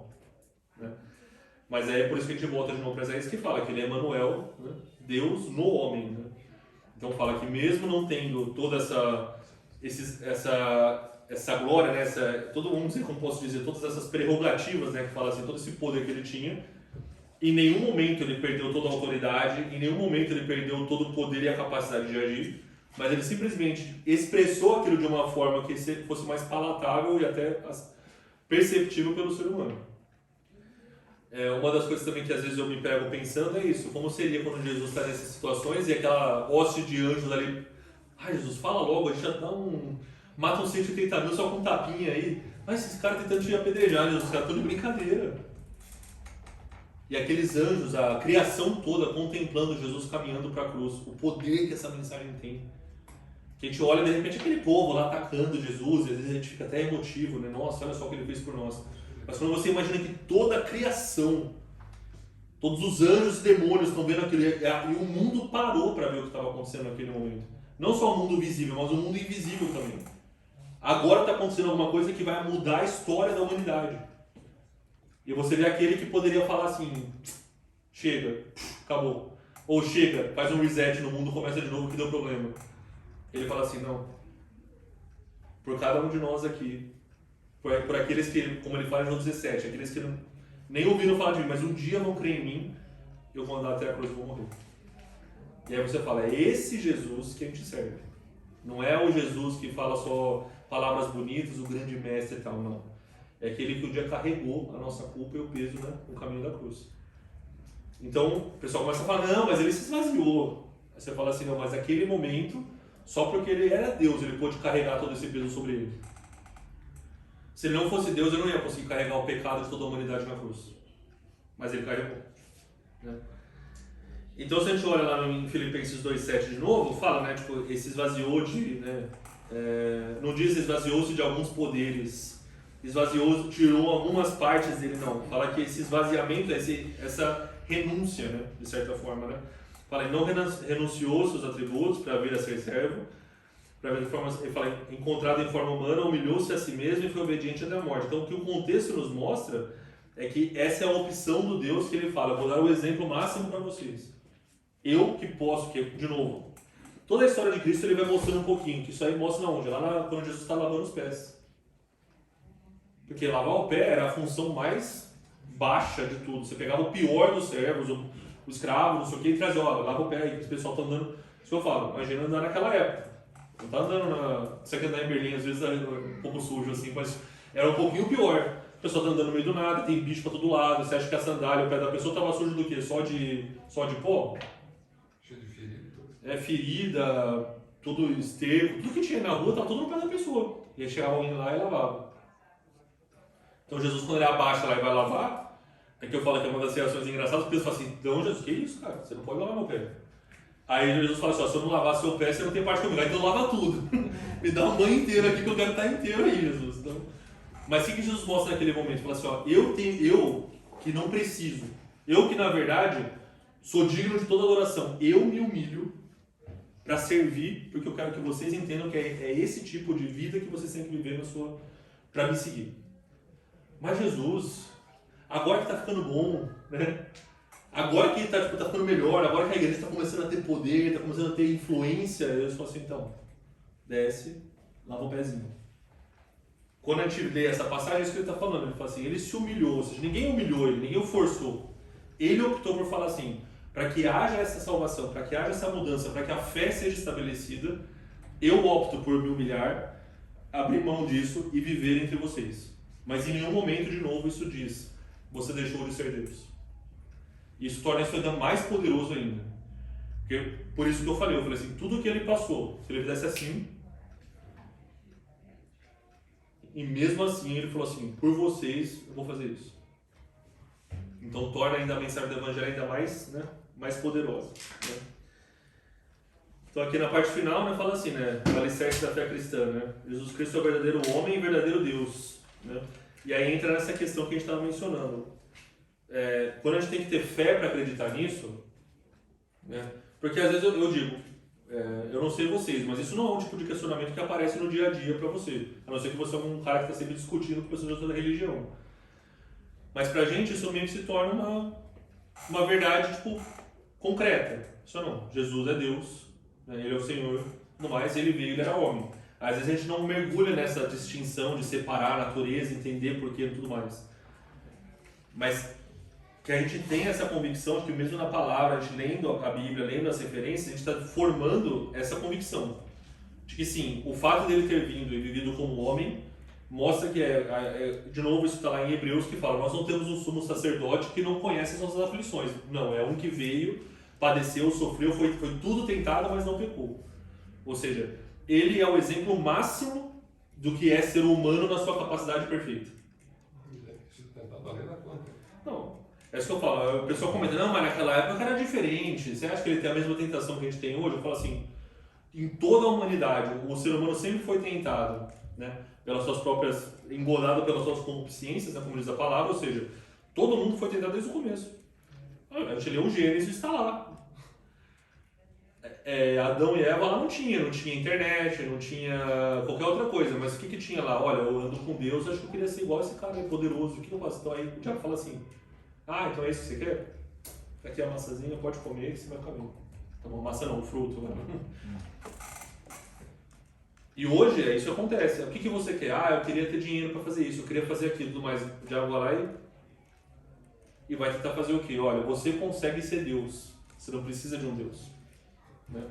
Né? Mas é por isso que a gente volta de novo para Isaías que fala que ele é Emanuel, né? Deus no homem. Né? Então fala que mesmo não tendo toda essa glória, né? Todo mundo, não sei como posso dizer, todas essas prerrogativas, né? Que fala assim, todo esse poder que ele tinha, em nenhum momento ele perdeu toda a autoridade, em nenhum momento ele perdeu todo o poder e a capacidade de agir, mas ele simplesmente expressou aquilo de uma forma que fosse mais palatável e até perceptível pelo ser humano. Uma das coisas também que às vezes eu me pego pensando é isso, como seria quando Jesus está nessas situações e aquela hoste de anjos ali, Jesus, fala logo, a gente já mata uns 180 mil só com um tapinha aí, mas esses caras tentando te apedrejar, Jesus, os caras estão de brincadeira. E aqueles anjos, a criação toda contemplando Jesus caminhando para a cruz, o poder que essa mensagem tem. Que a gente olha de repente aquele povo lá atacando Jesus, e às vezes a gente fica até emotivo, né? Nossa, olha só o que ele fez por nós. Mas quando você imagina que toda a criação, todos os anjos e demônios estão vendo aquilo, e o mundo parou para ver o que estava acontecendo naquele momento. Não só o mundo visível, mas o mundo invisível também. Agora está acontecendo alguma coisa que vai mudar a história da humanidade. E você vê aquele que poderia falar assim, chega, acabou. Ou chega, faz um reset no mundo, começa de novo, que deu problema. Ele fala assim, não. Por cada um de nós aqui, por aqueles que, como ele fala em João 17, aqueles que nem ouviram falar de mim, mas um dia vão crer em mim, eu vou andar até a cruz e vou morrer. E aí você fala, é esse Jesus que a gente serve. Não é o Jesus que fala só palavras bonitas, o grande mestre e tal, não. É aquele que um dia carregou a nossa culpa e o peso, né, no caminho da cruz. Então, o pessoal começa a falar, não, mas ele se esvaziou. Aí você fala assim, não, mas naquele momento, só porque ele era Deus, ele pôde carregar todo esse peso sobre ele. Se ele não fosse Deus, ele não ia conseguir carregar o pecado de toda a humanidade na cruz. Mas ele carregou. Né? Então, se a gente olha lá em Filipenses 2,7 de novo, fala, né, tipo, esse esvaziou de, né, não diz esvaziou-se de alguns poderes, esvaziou, tirou algumas partes dele, não. Fala que esse esvaziamento, essa renúncia, né, de certa forma, né. Fala, ele não renunciou seus atributos para vir a ser servo, ele fala, encontrado em forma humana, humilhou-se a si mesmo e foi obediente até a morte. Então, o que o contexto nos mostra é que essa é a opção do Deus que ele fala, eu vou dar o exemplo máximo para vocês. Eu que posso, que de novo, toda a história de Cristo ele vai mostrando um pouquinho, que isso aí mostra onde? Quando Jesus está lavando os pés. Porque lavar o pé era a função mais baixa de tudo. Você pegava o pior dos servos, o escravo, não sei o que, e trazia, ó, lava o pé aí, que o pessoal tá andando. Isso que eu falo, imagina andar naquela época. Não tá andando você quer andar em Berlim, às vezes é um pouco sujo assim, mas era um pouquinho pior. O pessoal tá andando no meio do nada, tem bicho pra todo lado, você acha que a sandália, o pé da pessoa tava sujo do quê? Só de pó? Cheio de ferida. Ferida, tudo esterco, tudo que tinha na rua tava tudo no pé da pessoa. E aí chegava alguém lá e lavava. Então Jesus, quando ele abaixa lá e vai lavar, é que eu falo que é uma das reações engraçadas, porque eles falam assim, então Jesus, que isso, cara? Você não pode lavar meu pé. Aí Jesus fala assim, ó, se eu não lavar seu pé, você não tem parte comigo. Aí então lava tudo. Me dá um banho inteiro aqui que eu quero estar inteiro aí, Jesus. Então, mas o que Jesus mostra naquele momento? Fala assim, ó, eu que não preciso, eu que na verdade sou digno de toda adoração, eu me humilho para servir, porque eu quero que vocês entendam que é esse tipo de vida que vocês têm que viver para me seguir. Mas Jesus, agora que está ficando bom, né? Agora que está ficando melhor, agora que a igreja está começando a ter poder, está começando a ter influência, eu falo assim, então, desce, lava o pezinho. Quando a gente lê essa passagem, é isso que ele está falando. Ele fala assim, ele se humilhou, ou seja, ninguém humilhou ele, ninguém o forçou. Ele optou por falar assim, para que haja essa salvação, para que haja essa mudança, para que a fé seja estabelecida, eu opto por me humilhar, abrir mão disso e viver entre vocês. Mas em nenhum momento, de novo, isso diz, você deixou de ser Deus. Isso torna isso ainda mais poderoso ainda. Porque, por isso que eu falei assim, tudo que ele passou, se ele fizesse assim, e mesmo assim ele falou assim, por vocês eu vou fazer isso. Então torna ainda a mensagem do evangelho ainda mais, né, mais poderosa. Né? Então aqui na parte final, né, fala assim, né, o alicerce da fé cristã, né, Jesus Cristo é o verdadeiro homem e verdadeiro Deus. Né? E aí entra nessa questão que a gente estava mencionando. Quando a gente tem que ter fé para acreditar nisso, né? Porque às vezes eu digo, eu não sei vocês, mas isso não é um tipo de questionamento que aparece no dia a dia para você, a não ser que você é um cara que está sempre discutindo com pessoas de outra religião. Mas pra gente isso meio que se torna uma verdade tipo, concreta. Isso não, Jesus é Deus, né? Ele é o Senhor, no mais ele veio, ele era homem. Às vezes a gente não mergulha nessa distinção de separar a natureza, entender porquê e tudo mais. Mas que a gente tem essa convicção de que mesmo na palavra, a gente lendo a Bíblia, lendo as referências, a gente está formando essa convicção. De que sim, o fato dele ter vindo e vivido como homem, mostra que de novo isso está lá em Hebreus que fala, nós não temos um sumo sacerdote que não conhece as nossas aflições. Não, é um que veio, padeceu, sofreu, foi tudo tentado, mas não pecou. Ou seja, ele é o exemplo máximo do que é ser humano na sua capacidade perfeita. Isso está valendo a conta. Não, É isso que eu falo. O pessoal comenta, não, mas naquela época era diferente. Você acha que ele tem a mesma tentação que a gente tem hoje? Eu falo assim, em toda a humanidade, o ser humano sempre foi tentado, né? Pelas suas próprias, engodado pelas suas concupiscências, né, como diz a palavra, ou seja, todo mundo foi tentado desde o começo. A gente lê o Gênesis e está lá. Adão e Eva lá não tinha internet, não tinha qualquer outra coisa, mas o que tinha lá? Olha, eu ando com Deus, acho que eu queria ser igual esse cara aí, poderoso, o que eu faço? Então aí o diabo fala assim, então é isso que você quer? Aqui é a maçãzinha, pode comer que você vai comer. Tá bom, maçã não, fruto. Né? E hoje isso acontece. O que você quer? Eu queria ter dinheiro para fazer isso, eu queria fazer aquilo, tudo mais. O diabo vai lá e vai tentar fazer o quê? Olha, você consegue ser Deus, você não precisa de um Deus. Né?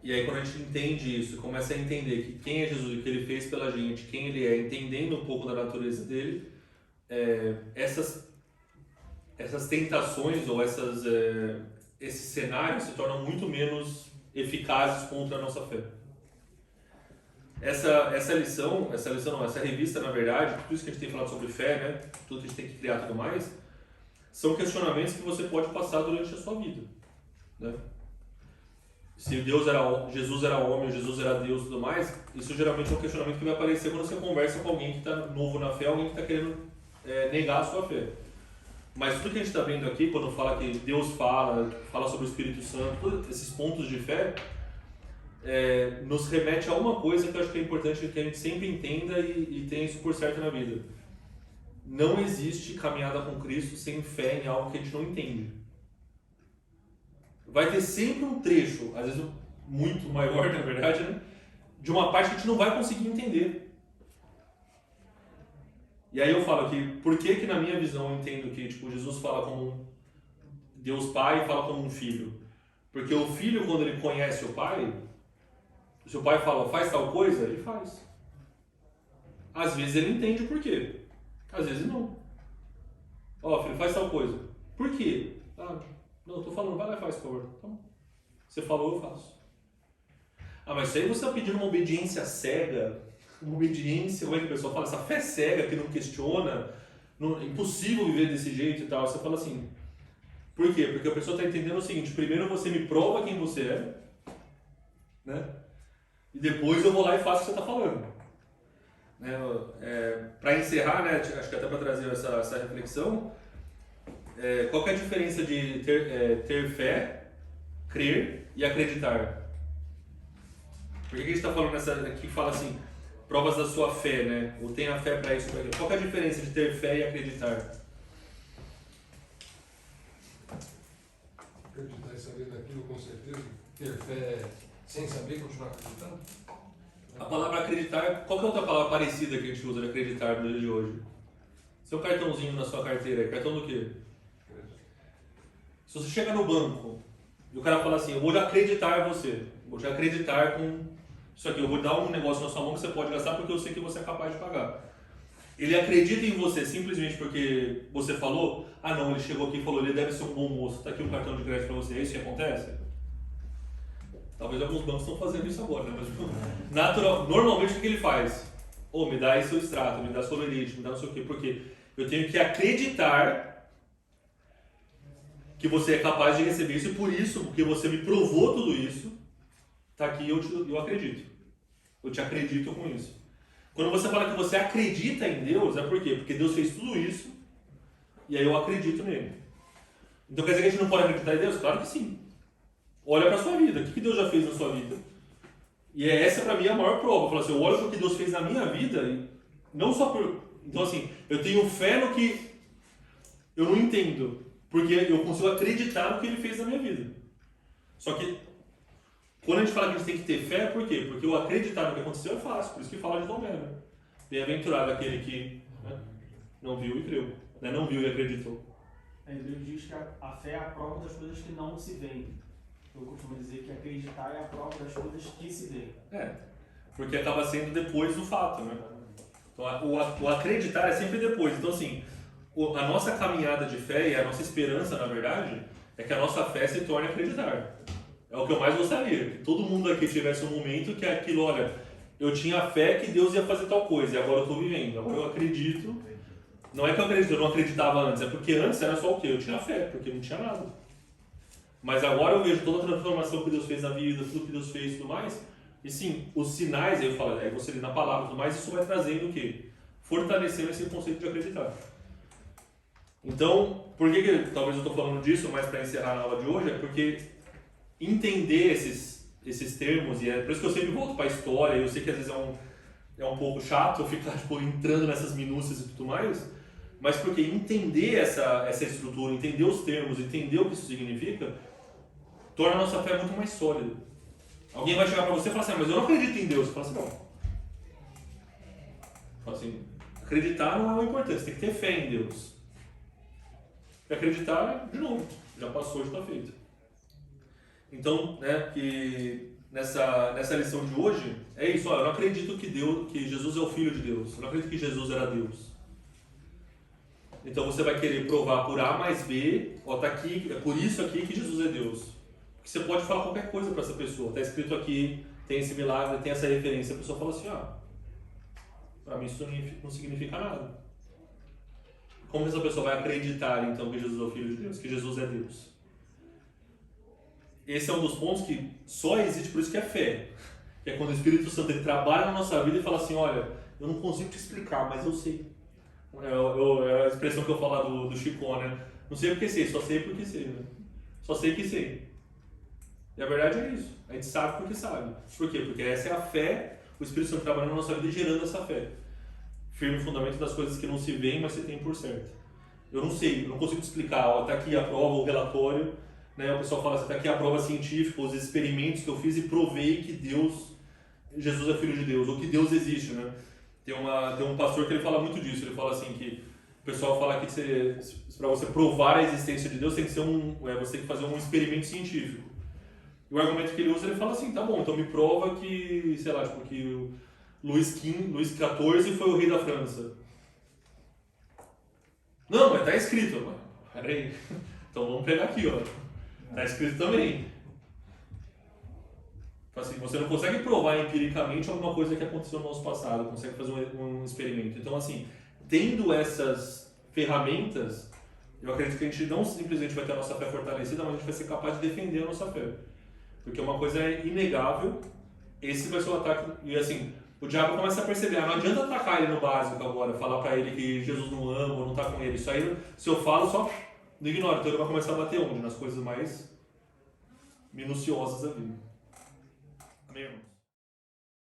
E aí quando a gente entende isso, começa a entender que quem é Jesus, o que ele fez pela gente, quem ele é, entendendo um pouco da natureza dele, essas tentações ou esses cenários se tornam muito menos eficazes contra a nossa fé. Essa revista, na verdade, tudo isso que a gente tem falado sobre fé, né, tudo que a gente tem que criar e tudo mais, são questionamentos que você pode passar durante a sua vida. Né? Se Jesus era homem, Jesus era Deus e tudo mais, isso geralmente é um questionamento que vai aparecer quando você conversa com alguém que está novo na fé, alguém que está querendo negar a sua fé. Mas tudo que a gente está vendo aqui, quando fala que Deus fala sobre o Espírito Santo, todos esses pontos de fé, nos remete a uma coisa que eu acho que é importante que a gente sempre entenda e tenha isso por certo na vida. Não existe caminhada com Cristo sem fé em algo que a gente não entende. Vai ter sempre um trecho, às vezes muito maior na verdade, né? De uma parte que a gente não vai conseguir entender. E aí eu falo que, por que na minha visão eu entendo que Jesus fala como Deus Pai e fala como um filho? Porque o filho, quando ele conhece o pai, se o pai fala, faz tal coisa, ele faz. Às vezes ele entende o porquê, às vezes não. Filho, faz tal coisa. Por quê? Não, eu tô falando, vai lá e faz, por favor. Então, você falou, eu faço. Mas isso aí você está pedindo uma obediência cega, como é que o pessoal fala? Essa fé cega que não questiona, é impossível viver desse jeito e tal. Você fala assim, por quê? Porque a pessoa está entendendo o seguinte, primeiro você me prova quem você é, né? E depois eu vou lá e faço o que você está falando. Né? Para encerrar, né, acho que até para trazer essa reflexão, qual que é a diferença de ter fé, crer e acreditar? Por que a gente está falando aqui fala assim, provas da sua fé, né? Ou tenha fé para isso, para aquilo. Qual que é a diferença de ter fé e acreditar? Acreditar e saber daquilo com certeza. Ter fé sem saber continuar acreditando. A palavra acreditar, qual que é outra palavra parecida que a gente usa de acreditar no dia de hoje? Seu cartãozinho na sua carteira, cartão do quê? Se você chega no banco e o cara fala assim, eu vou acreditar em você, vou te acreditar com isso aqui, eu vou dar um negócio na sua mão que você pode gastar porque eu sei que você é capaz de pagar. Ele acredita em você simplesmente porque você falou, não, ele chegou aqui e falou, ele deve ser um bom moço, tá aqui um cartão de crédito para você, é isso que acontece? Talvez alguns bancos estão fazendo isso agora, né? Mas, normalmente o que ele faz? Me dá aí seu extrato, me dá sua lerite, me dá não sei o quê, porque eu tenho que acreditar que você é capaz de receber isso e por isso, porque você me provou tudo isso, tá aqui eu acredito. Eu te acredito com isso. Quando você fala que você acredita em Deus, é por quê? Porque Deus fez tudo isso e aí eu acredito nele. Então quer dizer que a gente não pode acreditar em Deus? Claro que sim. Olha para a sua vida. O que Deus já fez na sua vida? E essa para mim é a maior prova. Eu falo assim, eu olho para o que Deus fez na minha vida e não só por... Então assim, eu tenho fé no que eu não entendo. Porque eu consigo acreditar no que Ele fez na minha vida. Só que quando a gente fala que a gente tem que ter fé, por quê? Porque eu acreditar no que aconteceu é fácil, por isso que fala de Tomé, né? Bem-aventurado aquele que não viu e creu, né? Não viu e acreditou. A Bíblia diz que a fé é a prova das coisas que não se veem. Eu costumo dizer que acreditar é a prova das coisas que se veem. Porque acaba sendo depois do fato, né? Então, o acreditar é sempre depois. Então, assim, a nossa caminhada de fé e a nossa esperança, na verdade, é que a nossa fé se torne acreditar. É o que eu mais gostaria, que todo mundo aqui tivesse um momento que é aquilo, olha, eu tinha fé que Deus ia fazer tal coisa, e agora eu estou vivendo, agora eu acredito Não é que eu não acreditava antes, é porque antes era só o quê? Eu tinha fé, porque não tinha nada. Mas agora eu vejo toda a transformação que Deus fez na vida, tudo que Deus fez e tudo mais. E sim, os sinais, aí eu falo, aí você lê na palavra e tudo mais, isso vai trazendo o quê? Fortalecendo esse conceito de acreditar. Então, por que talvez eu estou falando disso, mas para encerrar a aula de hoje, é porque entender esses termos, e é por isso que eu sempre volto para a história, eu sei que às vezes é um pouco chato eu ficar tipo, entrando nessas minúcias e tudo mais, mas porque entender essa estrutura, entender os termos, entender o que isso significa, torna a nossa fé muito mais sólida. Alguém vai chegar para você e falar assim, mas eu não acredito em Deus. Você fala assim, não. Fala assim, acreditar não é o importante, você tem que ter fé em Deus. E acreditar, de novo, já passou, já está feito. Então, né, que nessa lição de hoje, é isso, olha, eu não acredito que Jesus é o Filho de Deus, eu não acredito que Jesus era Deus. Então você vai querer provar por A mais B, ó, tá aqui, é por isso aqui que Jesus é Deus. Porque você pode falar qualquer coisa para essa pessoa, está escrito aqui, tem esse milagre, tem essa referência, a pessoa fala assim, para mim isso não significa nada. Como essa pessoa vai acreditar então que Jesus é o Filho de Deus, que Jesus é Deus? Esse é um dos pontos que só existe, por isso que é fé. Que é quando o Espírito Santo ele trabalha na nossa vida e fala assim, olha, eu não consigo te explicar, mas eu sei. É a expressão que eu falo lá do Chico, né? Não sei porque sei, só sei porque sei. Né? Só sei que sei. E a verdade é isso. A gente sabe porque sabe. Por quê? Porque essa é a fé, o Espírito Santo trabalhando na nossa vida e gerando essa fé. Firme fundamento das coisas que não se veem, mas você tem por certo. Eu não sei, eu não consigo te explicar. Está aqui a prova, o relatório. Né? O pessoal fala assim, está aqui a prova científica, os experimentos que eu fiz e provei que Jesus é Filho de Deus, ou que Deus existe. Né? Tem um pastor que ele fala muito disso. Ele fala assim que o pessoal fala que para você provar a existência de Deus tem que ser você tem que fazer um experimento científico. E o argumento que ele usa, ele fala assim, tá bom, então me prova que, sei lá, tipo, que o Luís XIV foi o rei da França. Não, mas tá escrito. Peraí, então vamos pegar aqui, ó. Tá escrito também. Assim, você não consegue provar empiricamente alguma coisa que aconteceu no nosso passado, consegue fazer um experimento. Então, assim, tendo essas ferramentas, eu acredito que a gente não simplesmente vai ter a nossa fé fortalecida, mas a gente vai ser capaz de defender a nossa fé. Porque uma coisa é inegável, esse vai ser o ataque. E assim, o diabo começa a perceber, não adianta atacar ele no básico agora, falar pra ele que Jesus não ama ou não tá com ele. Isso aí, se eu falo, só não ignora. Então ele vai começar a bater onde? Nas coisas mais minuciosas da vida. Amém, irmãos?